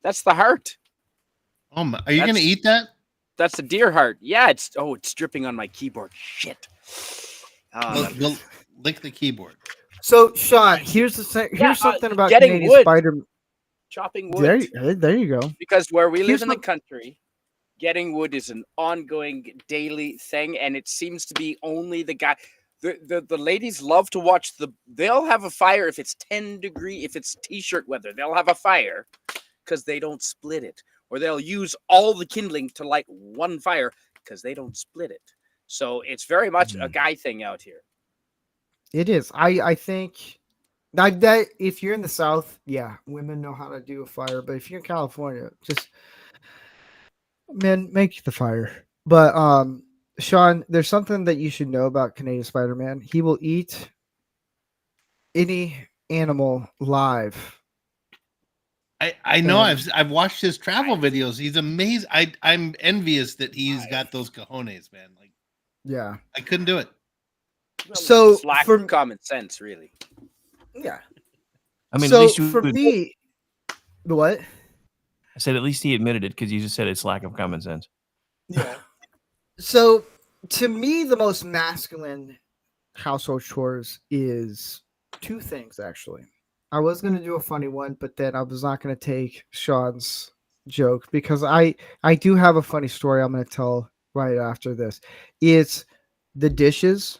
That's the heart. Oh my, are you gonna eat that? That's a deer heart. Yeah, it's dripping on my keyboard. Shit. Go lick the keyboard. So, Sean, here's something about getting Canadian wood. Spider-Man. Chopping wood. There you go. Because where we live in the country, getting wood is an ongoing daily thing, and it seems to be only the guy. The ladies love to watch they'll have a fire if it's 10 degree, if it's t-shirt weather, they'll have a fire because they don't split it. Or they'll use all the kindling to light one fire because they don't split it. So it's very much a guy thing out here. It is. I think that if you're in the South, yeah, women know how to do a fire. But if you're in California, just men make the fire. But Sean, there's something that you should know about Canadian Spider-Man. He will eat any animal live. I know. I've watched his travel videos. He's amazing. I'm envious that he's got those cojones, man. Like, yeah, I couldn't do it. Well, so it's lack of common sense, really. Yeah. I mean, so at least for me, what? I said at least he admitted it because you just said it's lack of common sense. Yeah. So to me, the most masculine household chores is two things, actually. I was going to do a funny one, but then I was not going to take Sean's joke because I do have a funny story I'm going to tell right after this. It's the dishes.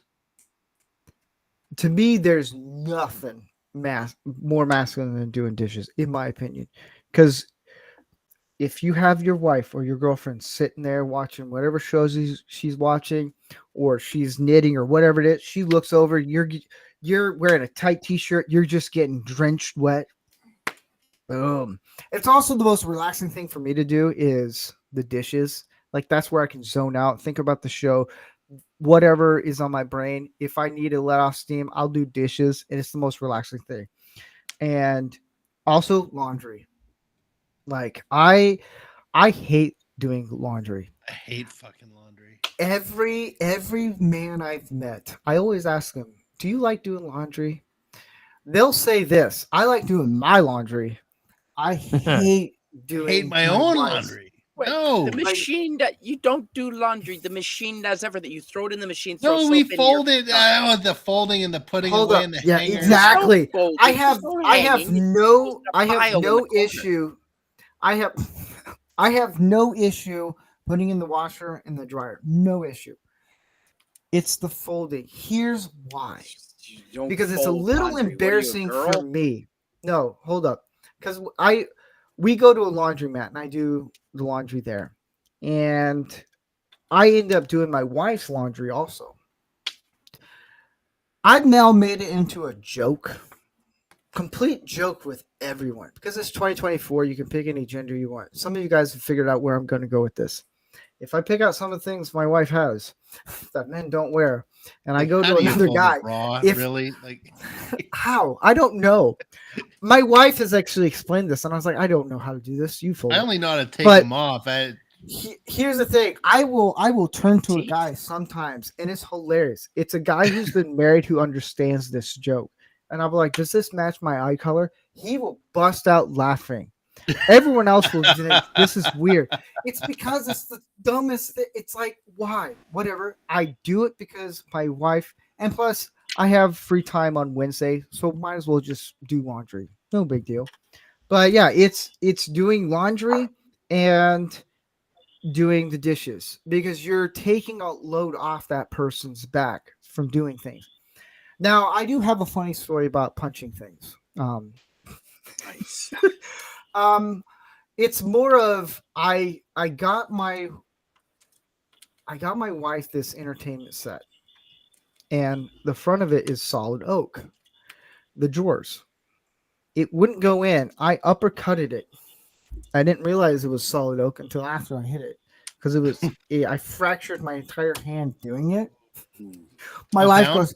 To me, there's nothing more masculine than doing dishes, in my opinion. Because if you have your wife or your girlfriend sitting there watching whatever shows she's watching, or she's knitting or whatever it is, she looks over, you're wearing a tight t-shirt, you're just getting drenched wet. Boom. It's also the most relaxing thing for me to do is the dishes. Like, that's where I can zone out, think about the show, whatever is on my brain. If I need to let off steam, I'll do dishes, and it's the most relaxing thing. And also laundry. Like, I hate doing laundry. I hate fucking laundry. Every man I've met, I always ask them, do you like doing laundry? They'll say this: I like doing my laundry. I hate doing my own laundry. Wait, no, the machine that you don't do laundry. The machine does everything. You throw it in the machine. No, we fold it. The folding and the putting away in the hanger. Exactly. I have no issue. I have no issue putting in the washer and the dryer. No issue. It's the folding. Here's why. Because it's a little embarrassing for me. No, hold up. Because we go to a laundromat and I do the laundry there. And I end up doing my wife's laundry also. I've now made it into a joke. Complete joke with everyone. Because it's 2024, you can pick any gender you want. Some of you guys have figured out where I'm going to go with this. If I pick out some of the things my wife has that men don't wear, and I go to another guy, really? Like, how? I don't know. My wife has actually explained this, and I was like, I don't know how to do this. You fold. I only know how to take them off. Here's the thing: I will turn to a guy sometimes, and it's hilarious. It's a guy who's been married who understands this joke, and I'll be like, "Does this match my eye color?" He will bust out laughing. Everyone else will think this is weird. It's because it's the dumbest thing. It's like, why? Whatever. I do it because my wife, and plus I have free time on Wednesday, so might as well just do laundry. No big deal. But yeah, it's doing laundry and doing the dishes because you're taking a load off that person's back from doing things. Now, I do have a funny story about punching things. Nice. It's more of I got my wife this entertainment set, and the front of it is solid oak, the drawers. it wouldn't go in. I uppercutted it. I didn't realize it was solid oak until after I hit it, because it was. I fractured my entire hand doing it. My wife goes,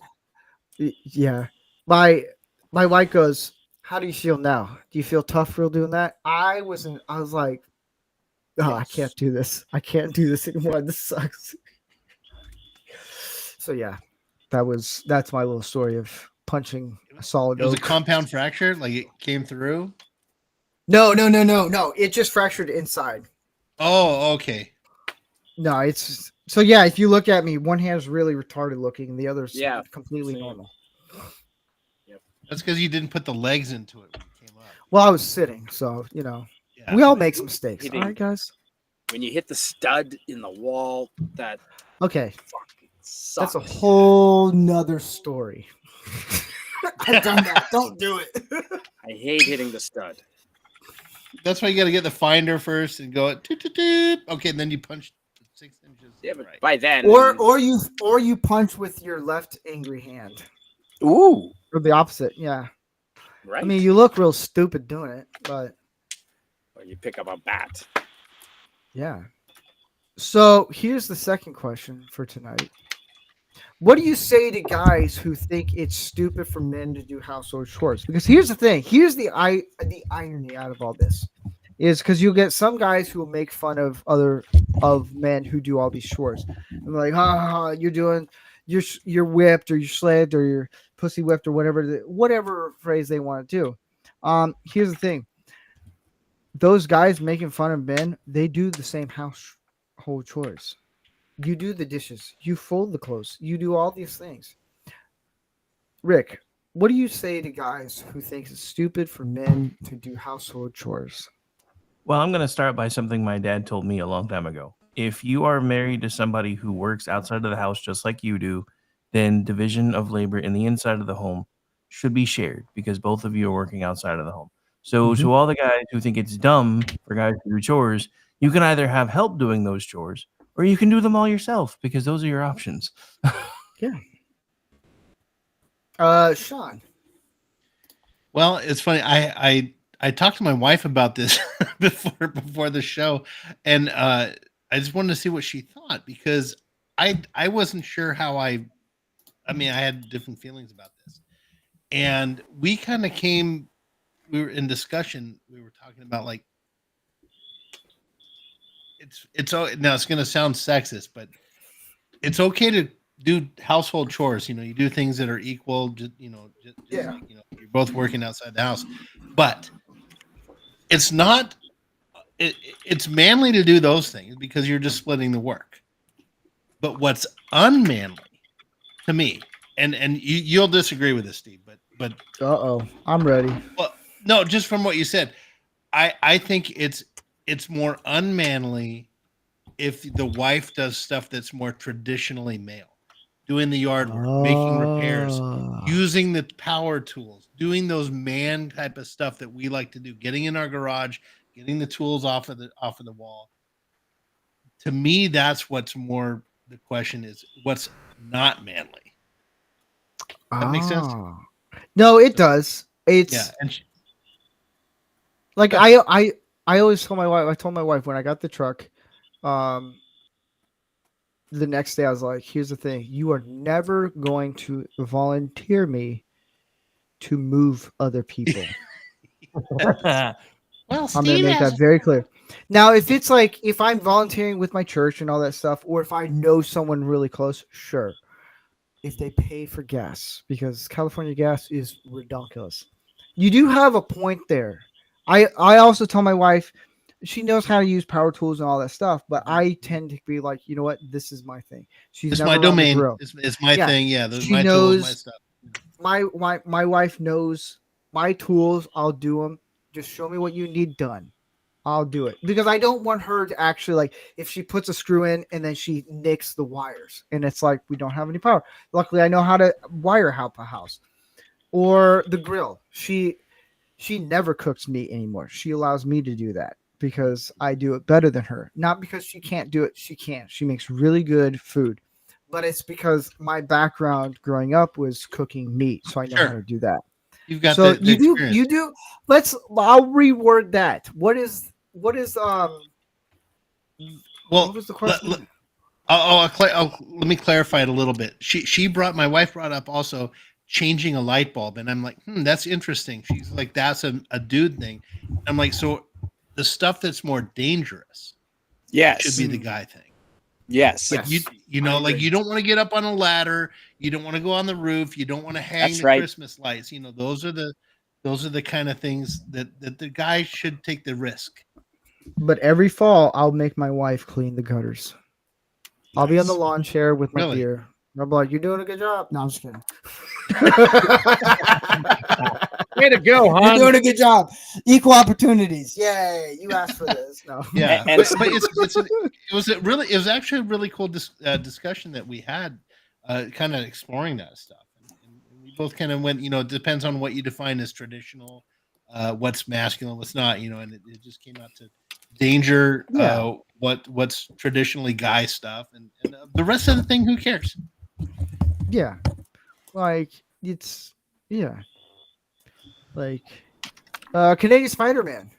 "Yeah." My wife goes, "How do you feel now? Do you feel tough for doing that?" I was like, "Oh, I can't do this. I can't do this anymore. This sucks." So yeah, that's my little story of punching a solid oak. It was a compound fracture, like it came through. No. It just fractured inside. Oh, okay. No, it's so yeah. If you look at me, one hand's really retarded looking, and the other's completely normal. Yep. That's because you didn't put the legs into it when you came up. Well, I was sitting, so we all make some mistakes. All right, guys. When you hit the stud in the wall, that okay, fucking sucks. That's a whole nother story. I've done that. Don't do it. I hate hitting the stud. That's why you got to get the finder first and go toot, toot, toot. Okay, and then you punch 6 inches. Yeah, but by then, or you punch with your left angry hand. Ooh, or the opposite. Yeah, right. I mean, you look real stupid doing it, but or you pick up a bat. Yeah. So here's the second question for tonight. What do you say to guys who think it's stupid for men to do household chores? Because here's the thing. Here's the irony out of all this is because you'll get some guys who will make fun of men who do all these chores. And they're like, you're whipped or you're slaved or you're pussy whipped or whatever phrase they want to do. Here's the thing. Those guys making fun of men, they do the same household chores. You do the dishes. You fold the clothes. You do all these things. Rick, what do you say to guys who think it's stupid for men to do household chores? Well, I'm going to start by something my dad told me a long time ago. If you are married to somebody who works outside of the house just like you do, then division of labor in the inside of the home should be shared because both of you are working outside of the home. So to all the guys who think it's dumb for guys to do chores, you can either have help doing those chores or you can do them all yourself because those are your options. Yeah. Sean. Well, it's funny. I talked to my wife about this before the show, and I just wanted to see what she thought because I wasn't sure how I had different feelings about this, and we kind of we were in discussion. We were talking about like it's now it's going to sound sexist, but it's okay to do household chores. You do things that are equal. You're both working outside the house, but it's not. It's manly to do those things because you're just splitting the work. But what's unmanly to me, and you'll disagree with this, Steve, but I'm ready. Well, no, just from what you said, I think it's more unmanly if the wife does stuff that's more traditionally male, doing the yard work, making repairs, using the power tools, doing those man type of stuff that we like to do, getting in our garage, getting the tools off of the wall. To me, that's what's more. The question is, what's not manly? That makes sense. No, it does. It's like I always tell my wife. I told my wife when I got the truck. The next day I was like, here's the thing. You are never going to volunteer me to move other people. Well, I'm going to make that very clear. Now, if it's like, if I'm volunteering with my church and all that stuff, or if I know someone really close, sure. If they pay for gas, because California gas is ridiculous. You do have a point there. I also tell my wife, she knows how to use power tools and all that stuff, but I tend to be like, you know what? This is my thing. It's my domain. It's my thing. Yeah, she knows my stuff. My wife knows my tools. I'll do them. Just show me what you need done. I'll do it because I don't want her to actually like if she puts a screw in and then she nicks the wires and it's like we don't have any power. Luckily, I know how to wire a house or the grill. She never cooks meat anymore. She allows me to do that because I do it better than her. Not because she can't do it. She can. She makes really good food, but it's because my background growing up was cooking meat, so I know how to do that. You've got so the you do experience. you do. I'll reword that. What is What was the question? Let me clarify it a little bit. My wife brought up also changing a light bulb, and I'm like, that's interesting. She's like, that's a dude thing. I'm like, so the stuff that's more dangerous, should be the guy thing. Yes. Like you know, like you don't want to get up on a ladder, you don't want to go on the roof, you don't want to hang the Christmas lights. You know, those are the kind of things that the guy should take the risk. But every fall, I'll make my wife clean the gutters. I'll be on the lawn chair with my beer. I'll be like, "You're doing a good job." No, I'm just kidding. Way to go, hon. You're doing a good job. Equal opportunities. Yay! You asked for this. No. Yeah, but it was actually a really cool discussion that we had, kind of exploring that stuff. And we both kind of went, it depends on what you define as traditional, what's masculine, what's not, and it just came out to danger, what's traditionally guy stuff, and the rest of the thing, who cares? Yeah, like it's like Canadian Spider-Man.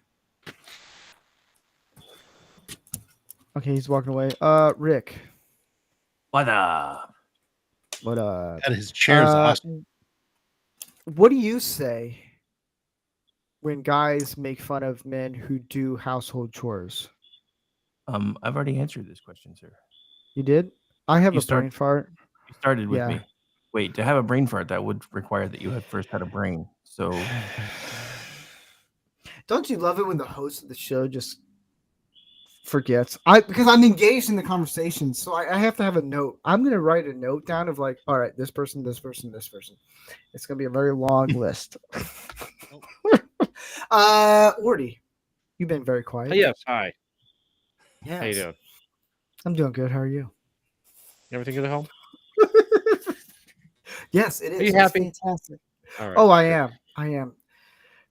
Okay, he's walking away. Rick. What up? What his chair is awesome. What do you say when guys make fun of men who do household chores? I've already answered this question, sir. You did? I have brain fart. You started with me. Wait, to have a brain fart, that would require that you had first had a brain. So, don't you love it when the host of the show just forgets? Because I'm engaged in the conversation, so I have to have a note. I'm gonna write a note down of like, all right, this person, this person, this person. It's gonna be a very long list. Ordy, you've been very quiet. Yes, hi. Yes. How you doing? I'm doing good. How are you? Everything good at home? Yes, it is. Are you happy? Fantastic. All right. Oh, I am.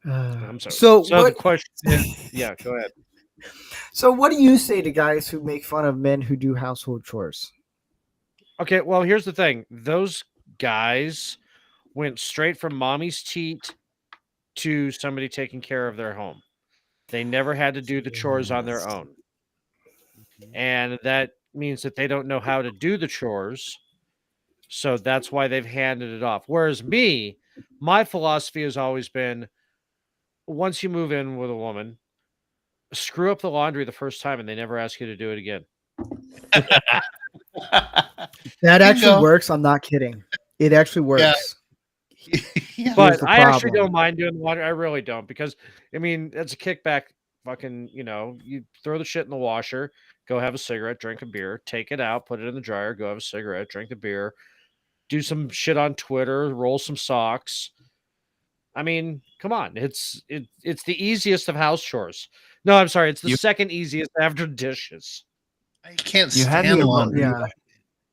I'm sorry. So the question is, yeah, go ahead. So what do you say to guys who make fun of men who do household chores? Okay, well, here's the thing. Those guys went straight from mommy's teat to somebody taking care of their home. They never had to do the chores on their own. And that means that they don't know how to do the chores. So that's why they've handed it off. Whereas me, my philosophy has always been, once you move in with a woman, screw up the laundry the first time and they never ask you to do it again. That actually works. I'm not kidding. It actually works. Yeah. But I actually don't mind doing the laundry. I really don't, because I mean, it's a kickback. Fucking, you throw the shit in the washer, go have a cigarette, drink a beer, take it out, put it in the dryer, go have a cigarette, drink the beer, do some shit on Twitter, roll some socks. I mean, come on. It's the easiest of house chores. No, I'm sorry. It's the second easiest after dishes. I can't stand laundry.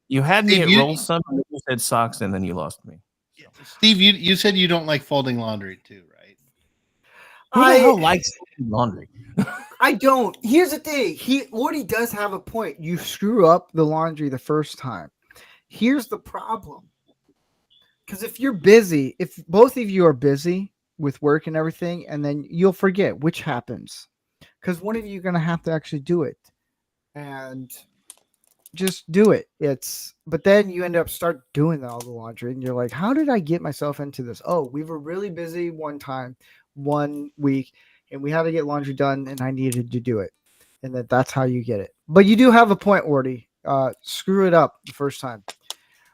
You had me at roll some, and you said socks, and then you lost me. So. Steve, you said you don't like folding laundry too, right? Who the hell likes folding laundry? I don't. Here's the thing. He does have a point. You screw up the laundry the first time. Here's the problem. Because if you're busy, if both of you are busy with work and everything, and then you'll forget, which happens. Because one of you are going to have to actually do it. And just do it. But then you end up start doing all the laundry, and you're like, how did I get myself into this? Oh, we were really busy one week, and we had to get laundry done, and I needed to do it. And that's how you get it. But you do have a point, Ordy. Screw it up the first time.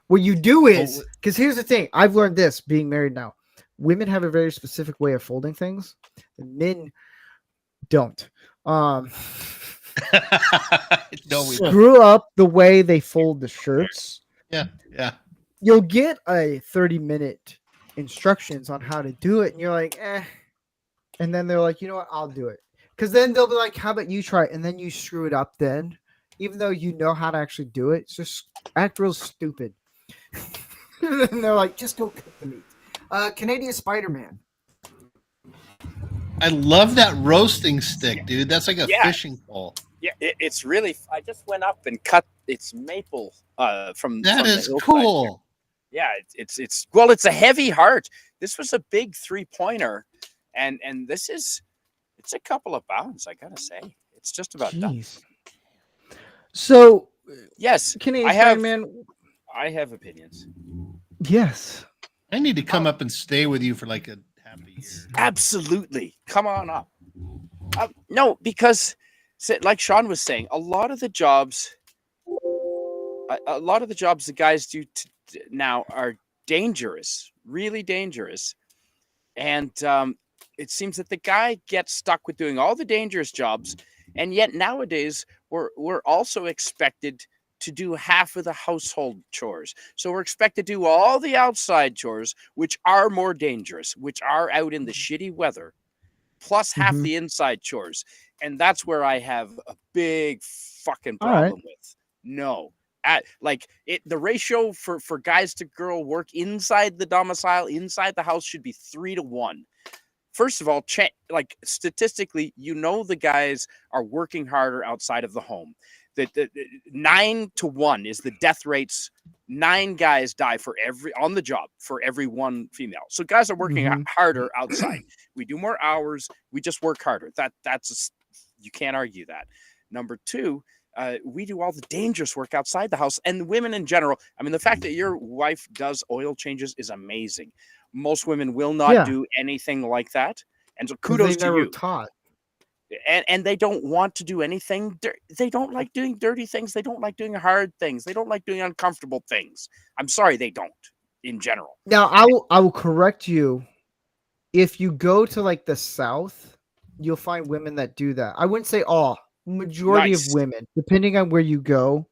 What you do is, because here's the thing, I've learned this being married now. Women have a very specific way of folding things, and men don't. Screw up the way they fold the shirts. Yeah. You'll get a 30-minute instructions on how to do it, and you're like, and then they're like, you know what, I'll do it. Because then they'll be like, how about you try it? And then you screw it up then, even though you know how to actually do it. It's just act real stupid. And they're like, just go cook the meat. Canadian Spider-Man. I love that roasting stick, dude. That's like a fishing pole. Yeah, it's really. I just went up and cut its maple from. That is cool. Yeah, it's well, it's a heavy heart. This was a big 3-pointer, and it's a couple of pounds. I gotta say, it's just about done. So, yes, Canadian Spider-Man. I have opinions. Yes, I need to come up and stay with you for like a half a year. Absolutely, come on up. No, because like Sean was saying, a lot of the jobs the guys do now are dangerous, really dangerous, and it seems that the guy gets stuck with doing all the dangerous jobs, and yet nowadays we're also expected to do half of the household chores. So we're expected to do all the outside chores, which are more dangerous, which are out in the shitty weather, plus half the inside chores. And that's where I have a big fucking problem with. No. The ratio for guys to girl work inside the domicile, inside the house, should be 3-to-1. First of all, like statistically, the guys are working harder outside of the home. The 9-to-1 is the death rates. 9 guys die on the job for every 1 female. So guys are working harder outside. We do more hours. We just work harder. You can't argue that. Number 2, we do all the dangerous work outside the house, and women in general. I mean, the fact that your wife does oil changes is amazing. Most women will not do anything like that, and so kudos to you. Taught. And they don't want to do anything. They don't like doing dirty things. They don't like doing hard things. They don't like doing uncomfortable things. I'm sorry, they don't. In general. Now, I will correct you. If you go to like the South, you'll find women that do that. I wouldn't say all. Majority of women, depending on where you go.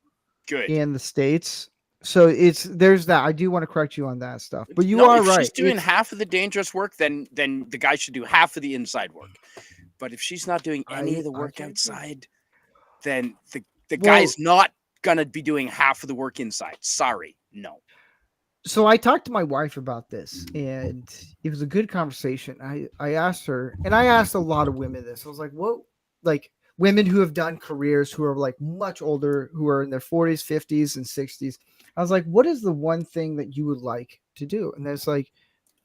Good. In the States. So there's that. I do want to correct you on that stuff. But you are right. If she's doing half of the dangerous work, then the guy should do half of the inside work. But if she's not doing any of the work outside, then the guy's not gonna be doing half of the work inside. Sorry, no. So I talked to my wife about this, and it was a good conversation. I asked her, and I asked a lot of women this. I was like, what, like women who have done careers, who are like much older, who are in their 40s, 50s, and 60s. I was like, what is the one thing that you would like to do? And there's like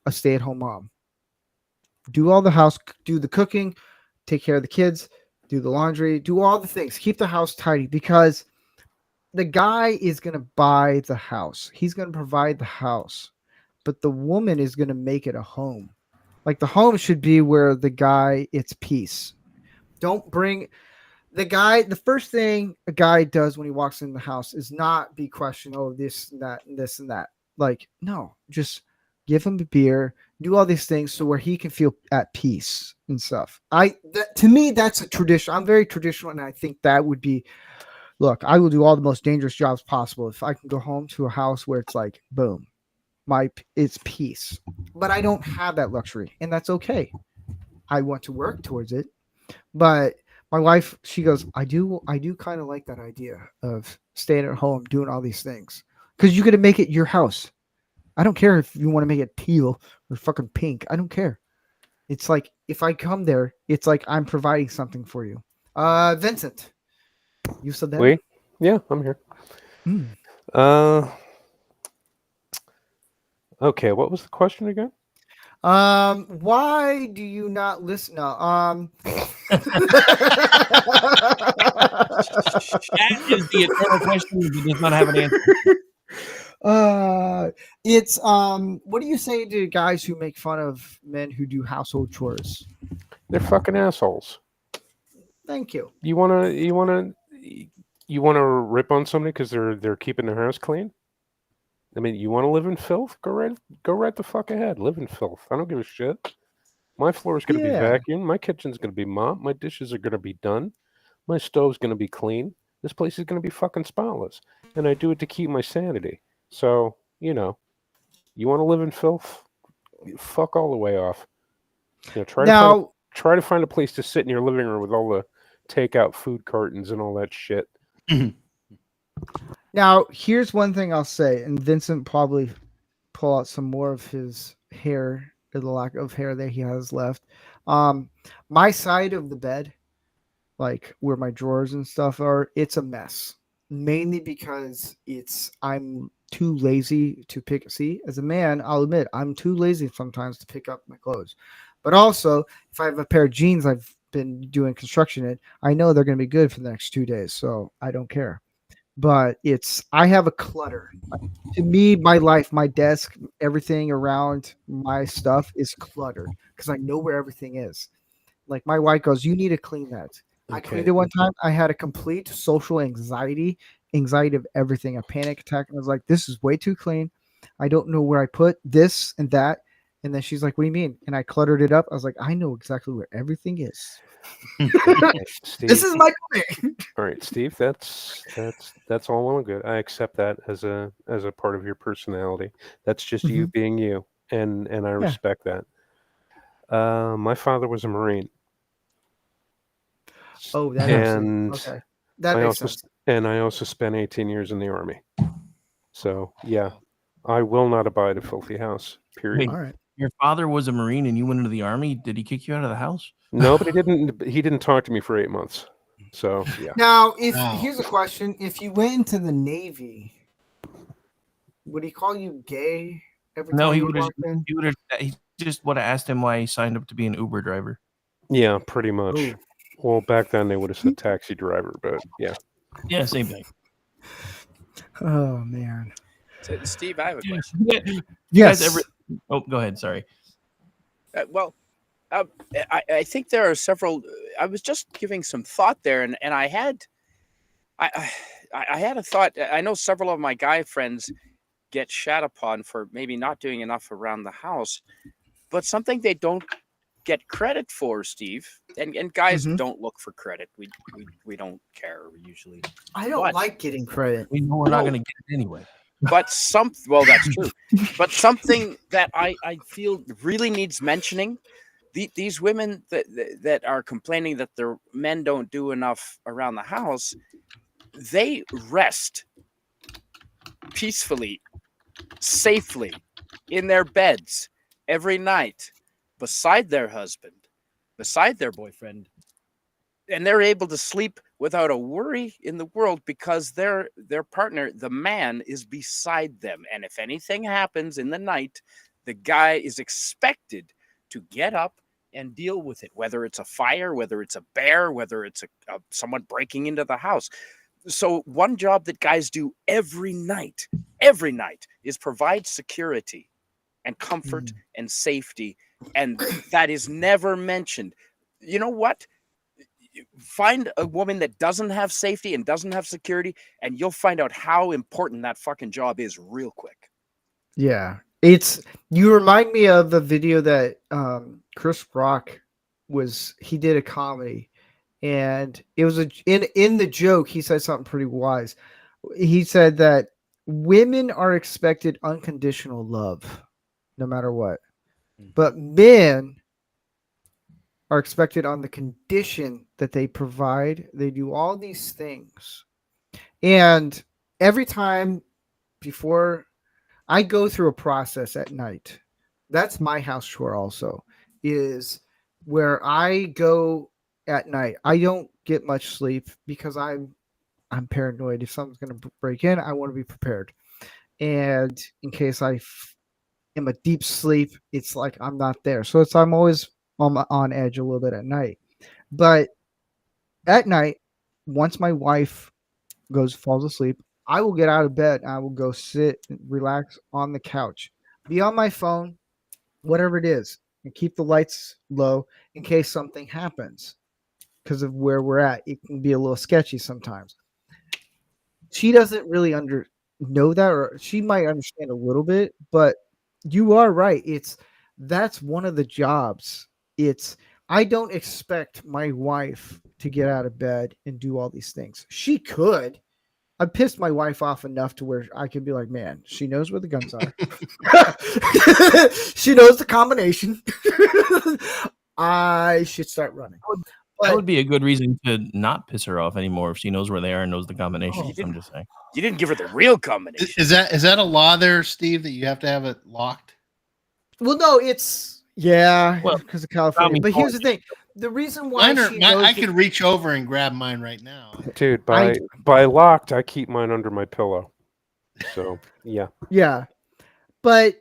a stay-at-home mom. Do all the house, do the cooking, take care of the kids, do the laundry, do all the things, keep the house tidy, because the guy is going to buy the house. He's going to provide the house, but the woman is going to make it a home. Like the home should be where the guy, it's peace. Don't bring the guy. The first thing a guy does when he walks in the house is not be questioned. Oh, this and that and this and that. Like, no, just give him a beer, do all these things so where he can feel at peace and stuff. To me, that's a tradition. I'm very traditional, and I think that would be, look, I will do all the most dangerous jobs possible if I can go home to a house where it's like, boom, it's peace. But I don't have that luxury, and that's okay. I want to work towards it. But my wife, she goes, I do kind of like that idea of staying at home, doing all these things, because you're going to make it your house. I don't care if you want to make it teal or fucking pink. I don't care. It's like, if I come there, it's like I'm providing something for you. Vincent, you said that? Wait. Yeah, I'm here. Okay, what was the question again? Why do you not listen? No, that is the eternal question that does not have an answer. It's what do you say to guys who make fun of men who do household chores? They're fucking assholes. Thank you. You wanna rip on somebody because they're keeping their house clean? I mean, you want to live in filth? Go right the fuck ahead. Live in filth. I don't give a shit. My floor is going to be vacuumed. My kitchen's going to be mopped. My dishes are going to be done. My stove's going to be clean. This place is going to be fucking spotless. And I do it to keep my sanity. So, you want to live in filth? Fuck all the way off. Try to find a place to sit in your living room with all the takeout food cartons and all that shit. Now, here's one thing I'll say, and Vincent probably pull out some more of his hair, or the lack of hair that he has left. My side of the bed, like where my drawers and stuff are, it's a mess. Mainly because I'm too lazy to pick. See, as a man, I'll admit I'm too lazy sometimes to pick up my clothes. But also, if I have a pair of jeans I've been doing construction in, I know they're going to be good for the next 2 days, so I don't care. But I have a clutter. To me, my life, my desk, everything around my stuff is cluttered because I know where everything is. Like my wife goes, "You need to clean that." I cleaned it one time. I had a complete social anxiety of everything, a panic attack. And I was like, this is way too clean. I don't know where I put this and that. And then she's like, what do you mean? And I cluttered it up. I was like, I know exactly where everything is. Steve, this is my thing. All right, Steve, that's all well and good. I accept that as a part of your personality. That's just you being you. And I respect that. My father was a Marine. Oh, that okay. That makes sense. And I also spent 18 years in the Army. So, yeah, I will not abide a filthy house, period. Wait, all right. Your father was a Marine and you went into the Army. Did he kick you out of the house? No, but he didn't talk to me for 8 months. So, yeah. Now, here's a question. If you went into the Navy, would he call you gay every time you walked in? He just would have asked him why he signed up to be an Uber driver. Yeah, pretty much. Ooh. Well, back then they would have said taxi driver, but yeah. Yeah, same thing. Oh, man. So, Steve, I have a question. Yes. Oh, go ahead. Sorry. I think there are several. I was just giving some thought there, and I had a thought. I know several of my guy friends get shat upon for maybe not doing enough around the house, but something they don't get credit for, Steve, and guys don't look for credit. We don't care usually. I don't like getting credit. We know we're not going to get it anyway. But that's true. But something that I feel really needs mentioning. These women that are complaining that their men don't do enough around the house, they rest peacefully, safely in their beds every night beside their husband, beside their boyfriend, and they're able to sleep without a worry in the world because their partner, the man, is beside them. And if anything happens in the night, the guy is expected to get up and deal with it, whether it's a fire, whether it's a bear, whether it's someone breaking into the house. So one job that guys do every night is provide security and comfort and safety. And that is never mentioned. You know what? Find a woman that doesn't have safety and doesn't have security, and you'll find out how important that fucking job is real quick. Yeah. You remind me of the video that Chris Rock he did a comedy, and it was in the joke, he said something pretty wise. He said that women are expected unconditional love no matter what. But men are expected on the condition that they do all these things. And every time before I go through a process at night, that's my house chore also, is where I go at night. I don't get much sleep because I'm paranoid. If something's going to break in, I want to be prepared. And in case I am a deep sleep, it's like I'm not there. So I'm always on edge a little bit at night. But at night, once my wife falls asleep, I will get out of bed and I will go sit and relax on the couch, be on my phone, whatever it is, and keep the lights low in case something happens. Because of where we're at, it can be a little sketchy sometimes. She doesn't really know that, or she might understand a little bit, but you are right. That's one of the jobs. I don't expect my wife to get out of bed and do all these things. She could. I pissed my wife off enough to where I could be like, man, she knows where the guns are. She knows the combination. I should start running. That would be a good reason to not piss her off anymore if she knows where they are and knows the combinations. I'm just saying. You didn't give her the real combination. Is that a law there, Steve, that you have to have it locked? Well, no, because of California. But here's the thing: the reason why I could reach over and grab mine right now, dude. By locked, I keep mine under my pillow. So yeah. But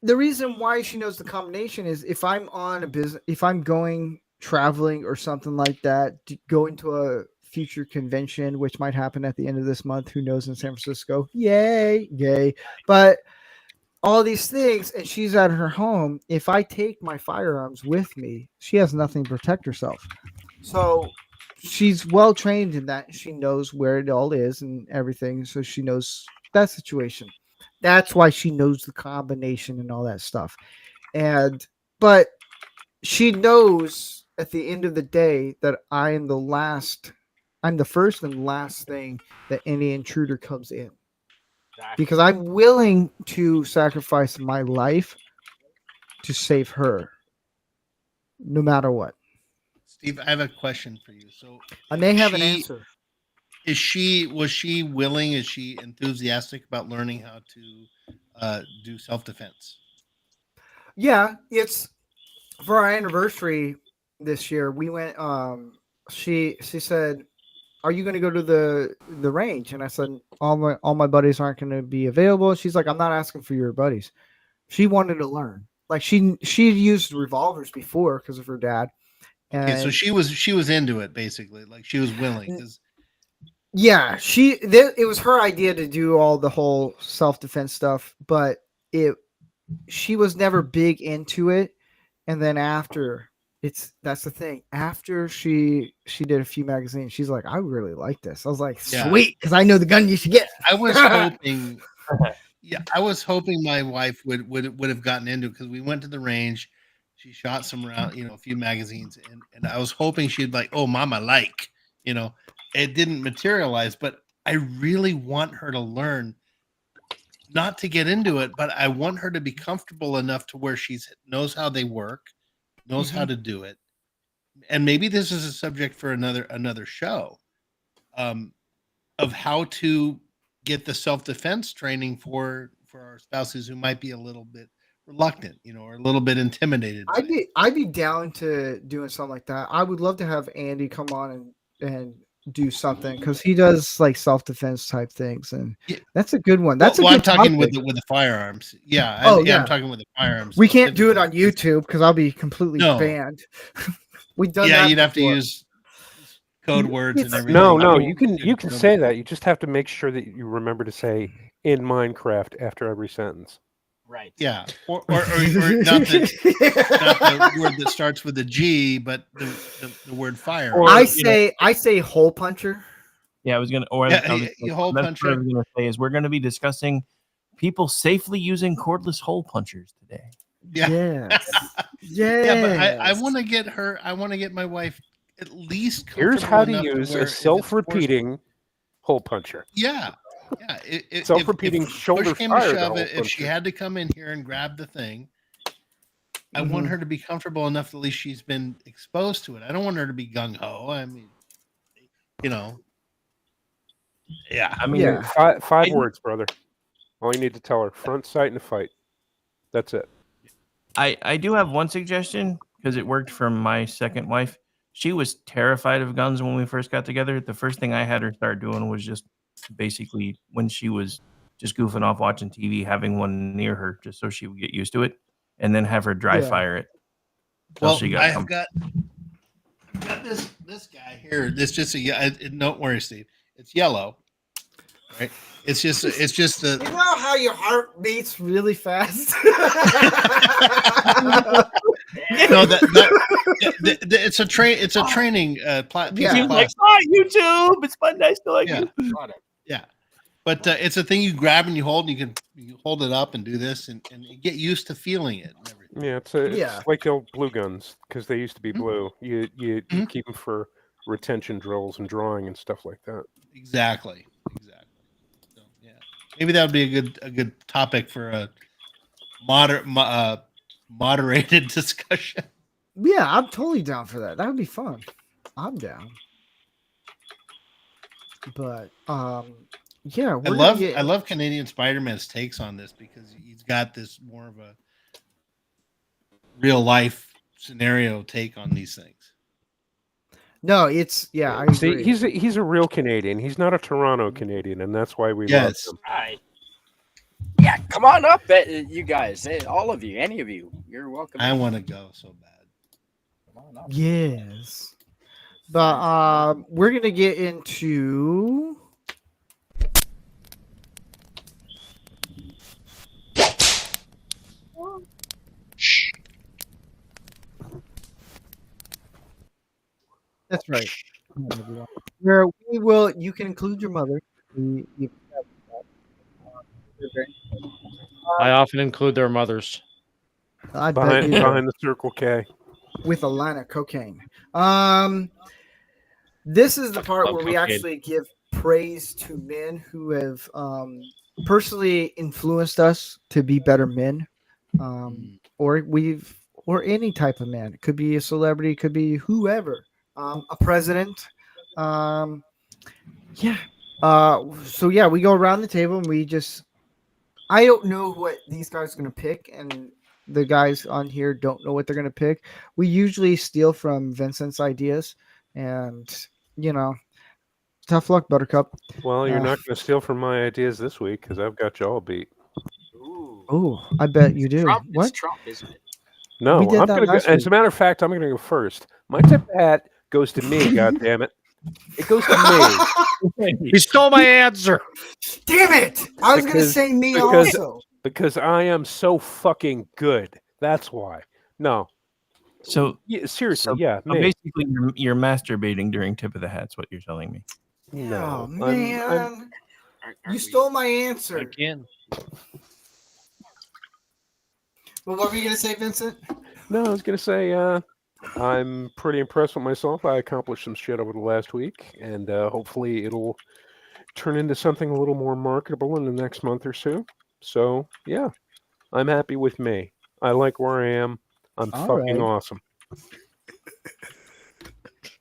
the reason why she knows the combination is if I'm on a business, if I'm going traveling or something like that, to go into a future convention, which might happen at the end of this month, who knows, in San Francisco, yay. But all these things, and she's at her home. If I take my firearms with me, she has nothing to protect herself. So she's well trained in that. She knows where it all is and everything. So she knows that situation. That's why she knows the combination and all that stuff. But she knows at the end of the day that I'm the first and last thing that any intruder comes in. Because I'm willing to sacrifice my life to save her, no matter what. Steve, I have a question for you. So I may have an answer. Was she willing? Is she enthusiastic about learning how to do self-defense? Yeah, it's for our anniversary this year. We went. She said, "Are you going to go to the range?" And I said, "All my buddies aren't going to be available." She's like, "I'm not asking for your buddies." She wanted to learn. Like she used revolvers before because of her dad. Okay, so she was into it basically. Like she was willing. Yeah, it was her idea to do all the whole self-defense stuff, but she was never big into it. And then after that's the thing. After she did a few magazines, she's like, I really like this. I was like, sweet, because I know the gun you should get. I was hoping I was hoping my wife would have gotten into it because we went to the range. She shot some round, a few magazines, and I was hoping she'd be like, oh, mama, like, it didn't materialize, but I really want her to learn, not to get into it, but I want her to be comfortable enough to where she knows how they work, knows how to do it. And maybe this is a subject for another show, of how to get the self-defense training for our spouses who might be a little bit reluctant, or a little bit intimidated. I'd be down to doing something like that. I would love to have Andy come on and do something because he does like self-defense type things, and that's a good one. That's I'm talking with the firearms. Yeah. I'm talking with the firearms. We can't do it on YouTube because I'll be completely banned. We've done that. You'd have to use code words and everything. No, you can say that. You just have to make sure that you remember to say in Minecraft after every sentence. Right. Yeah. Or not the word that starts with a G, but the word fire. Or, I say hole puncher. Yeah, I was gonna. Or hole puncher. What I was gonna say is we're gonna be discussing people safely using cordless hole punchers today. Yeah. Yes. Yeah, but I want to get her. I want to get my wife at least. Here's how to use a self-repeating hole puncher. Yeah. Self-repeating shoulder fire. If she had to come in here and grab the thing, I want her to be comfortable enough. At least she's been exposed to it. I don't want her to be gung ho. I mean, yeah. I mean, five words, brother. All you need to tell her: front sight and a fight. That's it. I do have one suggestion because it worked for my second wife. She was terrified of guns when we first got together. The first thing I had her start doing was just basically when she was just goofing off watching TV, having one near her just so she would get used to it, and then have her dry fire it. Well, I've got this guy here. This just don't worry, Steve. It's yellow, right? It's just a. You know how your heart beats really fast. It's a training platform. Yeah. Like, YouTube. It's fun. I still like it. Yeah, but it's a thing you grab and you hold, and you hold it up and do this, and you get used to feeling it and everything. Yeah, it's like the old blue guns because they used to be blue. You keep them for retention drills and drawing and stuff like that. Exactly. So, yeah, maybe that would be a good topic for a moderated discussion. Yeah, I'm totally down for that. That would be fun. I'm down. But yeah, I love Canadian Spider-Man's takes on this because he's got this more of a real life scenario take on these things. No, it's I agree. He's a real Canadian. He's not a Toronto Canadian, and that's why we love him. Yeah, come on up, you guys. All of you, any of you, you're welcome. I want to go so bad. Come on up. Yes, but we're gonna get into. That's right. Where we will, you can include your mother. I often include their mothers. I bet you behind the Circle K with a line of cocaine. This is the part where we actually give praise to men who have personally influenced us to be better men, or any type of man. It could be a celebrity, it could be whoever, a president. So we go around the table and we just. I don't know what these guys are going to pick, and the guys on here don't know what they're going to pick. We usually steal from Vincent's ideas, and tough luck, Buttercup. Well, you're not going to steal from my ideas this week because I've got y'all beat. Oh, I bet you do. What? It's Trump, isn't it? No, I'm going to go. As a matter of fact, I'm going to go first. My tip of hat goes to me. God damn it! It goes to me. He stole my answer. Damn it! I was going to say me also. Because I am so fucking good. That's why. No. So seriously, basically, you're masturbating during tip of the hat's what you're telling me. No, man. You stole my answer. Again. Well, what were you going to say, Vincent? No, I was going to say I'm pretty impressed with myself. I accomplished some shit over the last week, and hopefully it'll turn into something a little more marketable in the next month or so. So, yeah, I'm happy with me. I like where I am. I'm fucking awesome.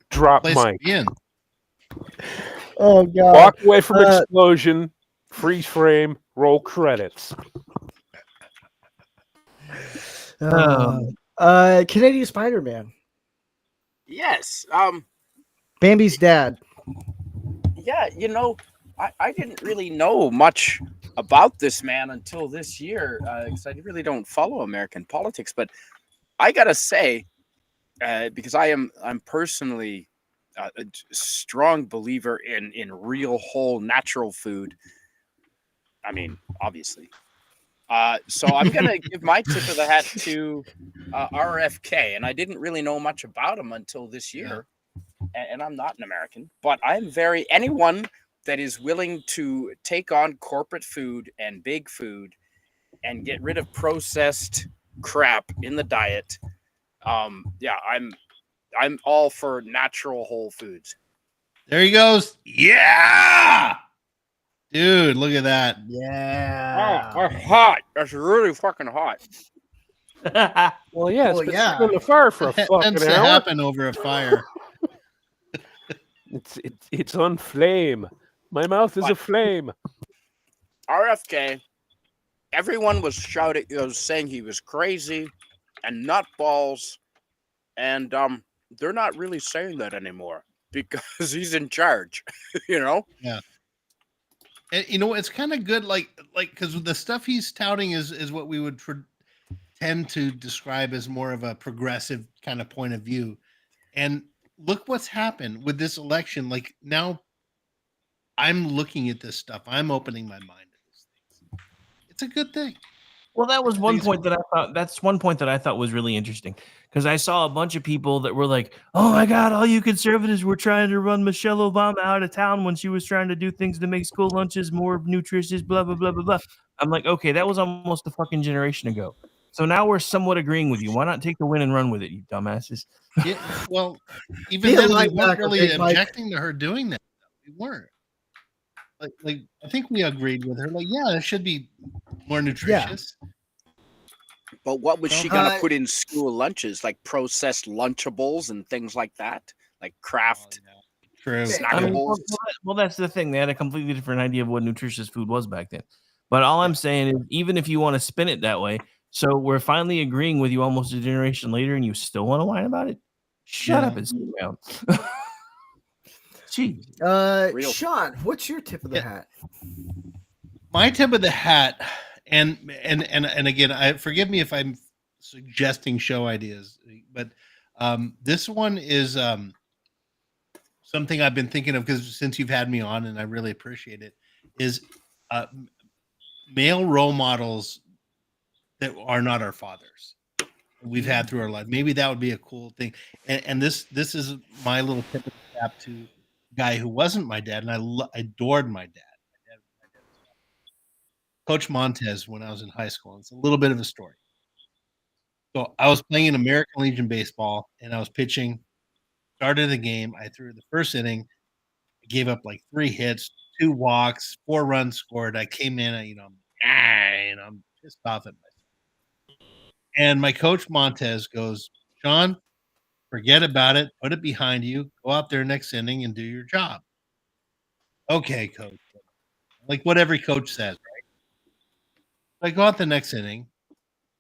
Drop mic. Oh, God. Walk away from explosion, freeze frame, roll credits. Canadian Spider-Man. Yes. Bambi's dad. Yeah, I didn't really know much about this man until this year because I really don't follow American politics. But I gotta say, because I'm personally a strong believer in real, whole, natural food. I mean, obviously. So I'm gonna give my tip of the hat to RFK, and I didn't really know much about him until this year. And I'm not an American, but I'm anyone that is willing to take on corporate food and big food and get rid of processed crap in the diet. I'm all for natural whole foods. There he goes. Yeah. Dude, look at that. Yeah. Oh, that's hot. That's really fucking hot. Well, yeah, it's been in the fire for a fucking hour. Happen over a fire. It's on flame. My mouth is a flame. RFK, everyone was shouting, saying he was crazy and nutballs, and they're not really saying that anymore because he's in charge. Yeah. And it's kind of good, like because the stuff he's touting is what we would tend to describe as more of a progressive kind of point of view. And look what's happened with this election. Like now, I'm looking at this stuff. I'm opening my mind to these things. It's a good thing. Well, that was one point that I thought. That's one point that I thought was really interesting because I saw a bunch of people that were like, "Oh my God, all you conservatives were trying to run Michelle Obama out of town when she was trying to do things to make school lunches more nutritious." Blah blah blah blah blah. I'm like, okay, that was almost a fucking generation ago. So now we're somewhat agreeing with you. Why not take the win and run with it, you dumbasses? Yeah, well, even then, we weren't really objecting to her doing that. We weren't. Like I think we agreed with her. Like, yeah, it should be more nutritious. Yeah. But what was she gonna put in school lunches? Like processed Lunchables and things like that, like Kraft snackables. Well, that's the thing. They had a completely different idea of what nutritious food was back then. But all I'm saying is, even if you want to spin it that way, so we're finally agreeing with you almost a generation later, and you still want to whine about it? Shut up and sit down. Gee. Sean, what's your tip of the hat? My tip of the hat, and again, forgive me if I'm suggesting show ideas, but this one is something I've been thinking of because since you've had me on, and I really appreciate it, is male role models that are not our fathers we've had through our life. Maybe that would be a cool thing. And this is my little tip of the cap to a guy who wasn't my dad, and I adored my dad. Coach Montez when I was in high school. It's a little bit of a story. So I was playing in American Legion baseball, and I was pitching. Started the game. I threw the first inning. I gave up like 3 hits, 2 walks, 4 runs scored. I came in, I'm pissed off at myself. And my coach Montez goes, Sean, forget about it. Put it behind you. Go out there next inning and do your job. Okay, coach. Like what every coach says, right? I go out the next inning,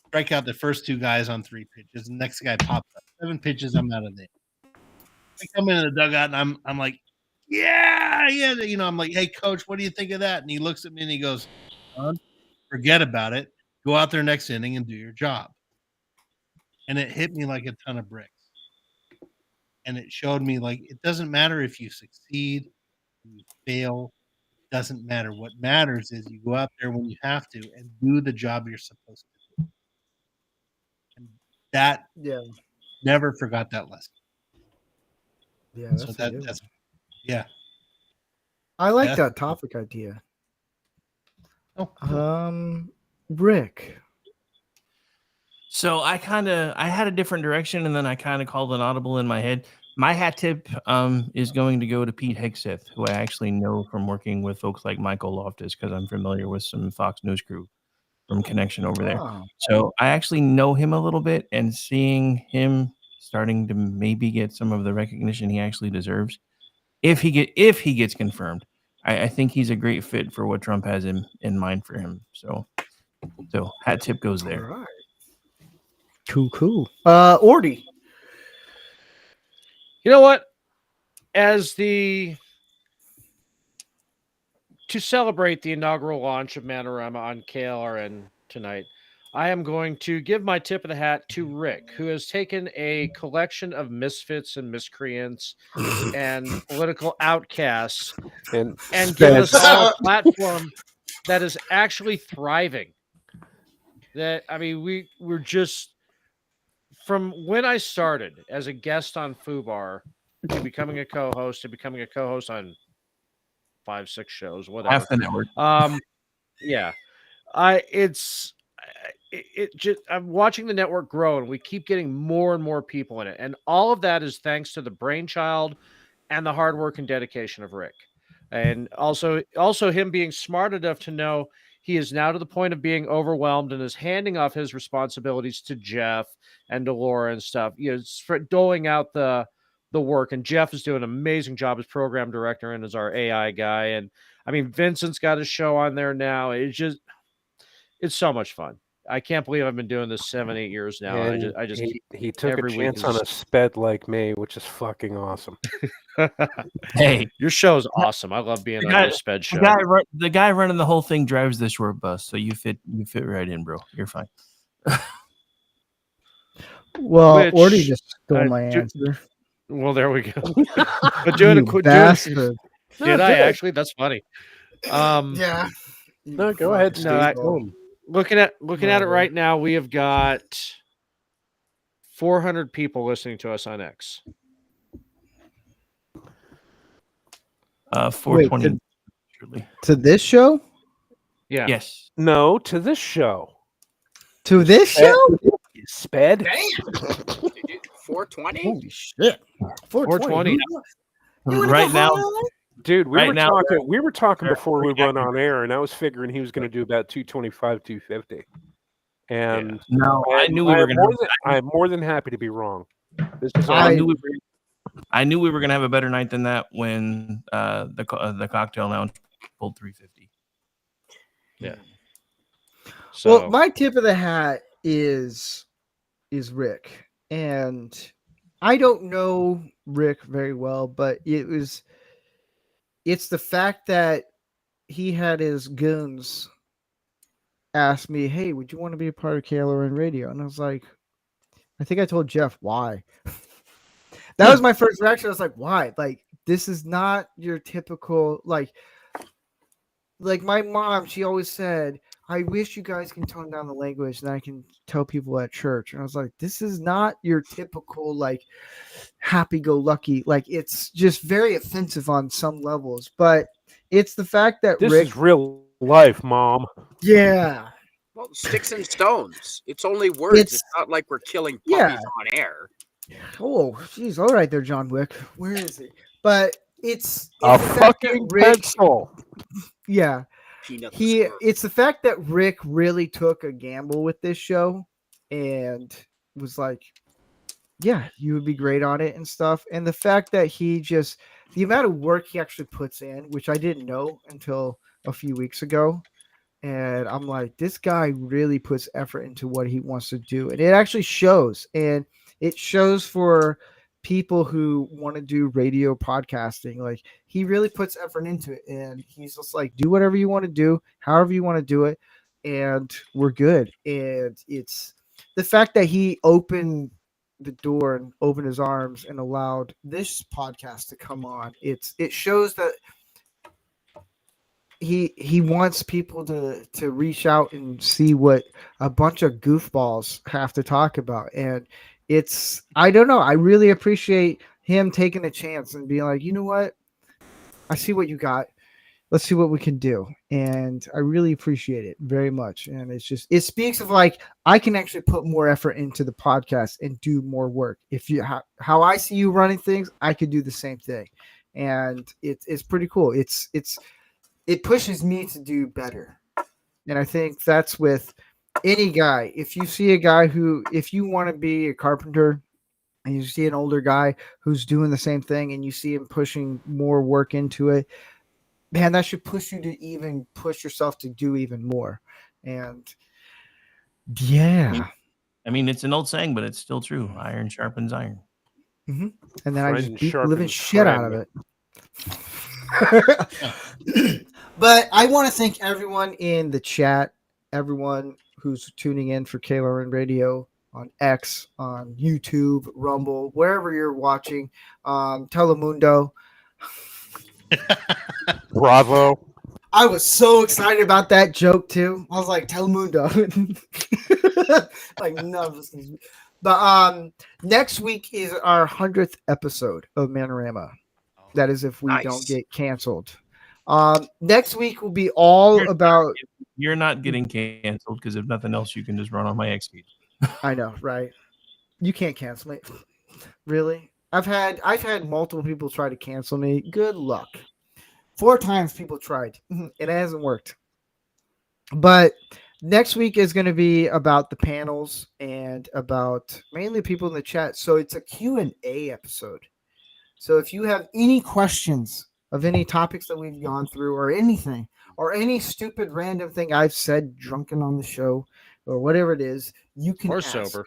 strike out the first 2 guys on 3 pitches. The next guy pops up. 7 pitches, I'm out of there. I come into the dugout and I'm like, yeah. I'm like, hey, coach, what do you think of that? And he looks at me and he goes, Son, forget about it. Go out there next inning and do your job. And it hit me like a ton of bricks. And it showed me like it doesn't matter if you succeed, you fail. Doesn't matter. What matters is you go out there when you have to and do the job you're supposed to do. And that never forgot that lesson. Yeah, so that's yeah. I like that topic idea. Oh, cool. Rick. So I had a different direction, and then I kind of called an audible in my head. My hat tip is going to go to Pete Hegseth, who I actually know from working with folks like Michael Loftus, because I'm familiar with some Fox News crew from Connection over there. Oh. So I actually know him a little bit, and seeing him starting to maybe get some of the recognition he actually deserves, if he gets confirmed, I think he's a great fit for what Trump has in mind for him. So hat tip goes there. All right. Cool. Ordy. You know what? To celebrate the inaugural launch of Man-O-Rama on KLRN tonight, I am going to give my tip of the hat to Rick, who has taken a collection of misfits and miscreants and political outcasts and given us all a platform that is actually thriving. We're just, from when I started as a guest on FUBAR to becoming a co-host on 5-6 shows, whatever. Half the network. Yeah. I'm watching the network grow, and we keep getting more and more people in it. And all of that is thanks to the brainchild and the hard work and dedication of Rick. And also him being smart enough to know he is now to the point of being overwhelmed and is handing off his responsibilities to Jeff and to Laura and stuff, for doling out the work. And Jeff is doing an amazing job as program director and as our AI guy. And I mean, Vincent's got a show on there now. It's so much fun. I can't believe I've been doing this 7-8 years now. And he took a chance on a sped like me, which is fucking awesome. Hey, your show is awesome. I love being on your sped show. The guy running the whole thing drives the short bus, so you fit right in, bro. You're fine. Well, Ordy just stole my answer. Well, there we go. But doing bastard. Did I actually? That's funny. Yeah. No, go ahead, Steve. Looking at it right now, we have got 400 people listening to us on X. 420. To this show? Yeah. Yes. No, to this show. To this show? Sped? Damn. 420? Holy shit. 420. Right now. Dude, we were talking before we went on air, and I was figuring he was going to do about 225, 250. And no, I'm more than happy to be wrong. I knew we were going to have a better night than that when the cocktail lounge pulled 350. Yeah. So, well, my tip of the hat is Rick, and I don't know Rick very well, but it was it's the fact that he had his goons ask me, "Hey, would you want to be a part of KLRN Radio?" And I was like, I think I told Jeff why. That was my first reaction. I was like, why? Like, this is not your typical, like my mom, she always said, I wish you guys can tone down the language and I can tell people at church. And I was like, this is not your typical, like, happy-go-lucky. Like, it's just very offensive on some levels. But it's the fact that this Rick... is real life, Mom. Yeah. Well, sticks and stones. It's only words. It's not like we're killing puppies on air. Oh, jeez. All right there, John Wick. Where is he? But it's a fucking pencil. Yeah. It's the fact that Rick really took a gamble with this show and was like, yeah, you would be great on it and stuff. And the fact that the amount of work he actually puts in, which I didn't know until a few weeks ago. And I'm like, this guy really puts effort into what he wants to do. And it actually shows. And it shows for people who want to do radio podcasting. Like, he really puts effort into it. And he's just like, do whatever you want to do, however you want to do it. And we're good. And it's the fact that he opened the door and opened his arms and allowed this podcast to come on. It shows that he wants people to reach out and see what a bunch of goofballs have to talk about. And I don't know. I really appreciate him taking a chance and being like, you know what? I see what you got. Let's see what we can do. And I really appreciate it very much. And it speaks of like, I can actually put more effort into the podcast and do more work. How I see you running things, I could do the same thing. And it's pretty cool. It pushes me to do better. And I think that's with any guy. If you see a guy if you want to be a carpenter and you see an older guy who's doing the same thing and you see him pushing more work into it, man, that should push you to even push yourself to do even more. And yeah. I mean, it's an old saying, but it's still true. Iron sharpens iron. Mm-hmm. And then I just beat the living shit out of it. But I want to thank everyone in the chat, everyone who's tuning in for KLRN Radio on X, on YouTube, Rumble, wherever you're watching, Telemundo. Bravo. I was so excited about that joke too. I was like, Telemundo. Like, no. But next week is our 100th episode of Man-O-Rama. That is if we don't get canceled. Next week will be all about... You're not getting canceled because if nothing else, you can just run on my X feed. I know, right? You can't cancel me. Really? I've had multiple people try to cancel me. Good luck. 4 times people tried. It hasn't worked. But next week is going to be about the panels and about mainly people in the chat. So it's a Q&A episode. So if you have any questions of any topics that we've gone through or anything, or any stupid random thing I've said drunken on the show or whatever it is, you can or ask. sober.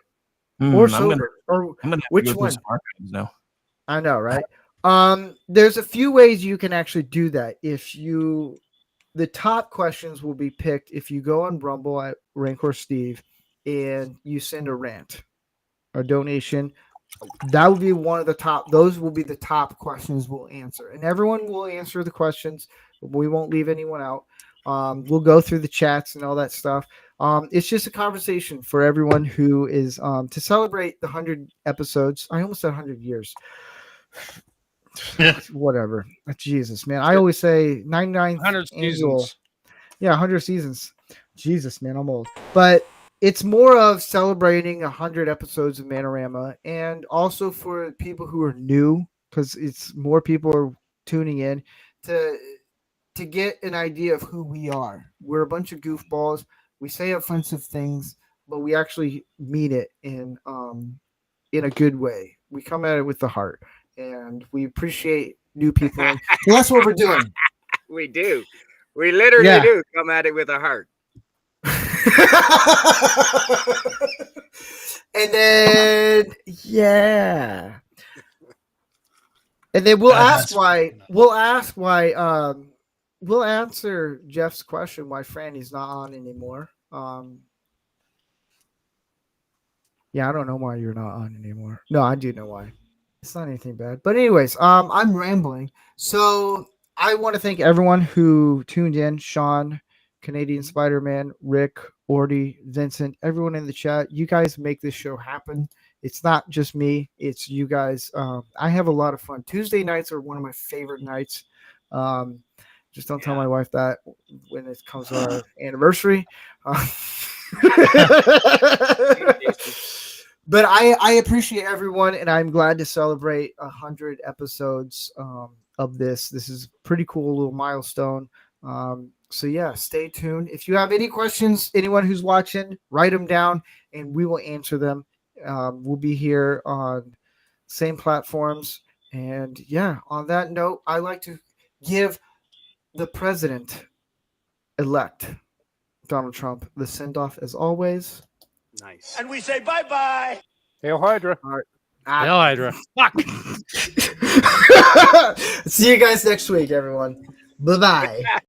Or sober. Or which one? Now. I know, right? There's a few ways you can actually do that. The top questions will be picked if you go on Rumble at rancorsteve and you send a rant, a donation. That will be one of the top. Those will be the top questions we'll answer, and everyone will answer the questions. We won't leave anyone out. We'll go through the chats and all that stuff. It's just a conversation for everyone who is to celebrate the 100 episodes. I almost said 100 years. Whatever. Jesus, man. I always say 99 100 annual. seasons. Yeah, 100 seasons. Jesus, man, I'm old. But it's more of celebrating 100 episodes of Man-O-Rama, and also for people who are new, because it's more people are tuning in to get an idea of who we are. We're a bunch of goofballs. We say offensive things, but we actually mean it in a good way. We come at it with the heart, and we appreciate new people. And that's what we're doing. We do. We literally do come at it with a heart. And then, yeah. And then we'll ask that's why. fucking nuts. We'll ask why. We'll answer Jeff's question why Franny's not on anymore. Yeah, I don't know why you're not on anymore. No, I do know why. It's not anything bad. But anyways, I'm rambling. So I want to thank everyone who tuned in. Sean, Canadian Spider-Man, Rick, Ordy, Vincent, everyone in the chat. You guys make this show happen. It's not just me. It's you guys. I have a lot of fun. Tuesday nights are one of my favorite nights. Just don't tell my wife that when it comes to our anniversary. But I appreciate everyone, and I'm glad to celebrate 100 episodes of this. This is a pretty cool little milestone. So yeah, stay tuned. If you have any questions, anyone who's watching, write them down, and we will answer them. We'll be here on same platforms. And yeah, on that note, I like to give the president-elect, Donald Trump, the send-off as always. Nice. And we say bye-bye. Hail Hydra. All right. Hail Hydra. Fuck. See you guys next week, everyone. Bye-bye.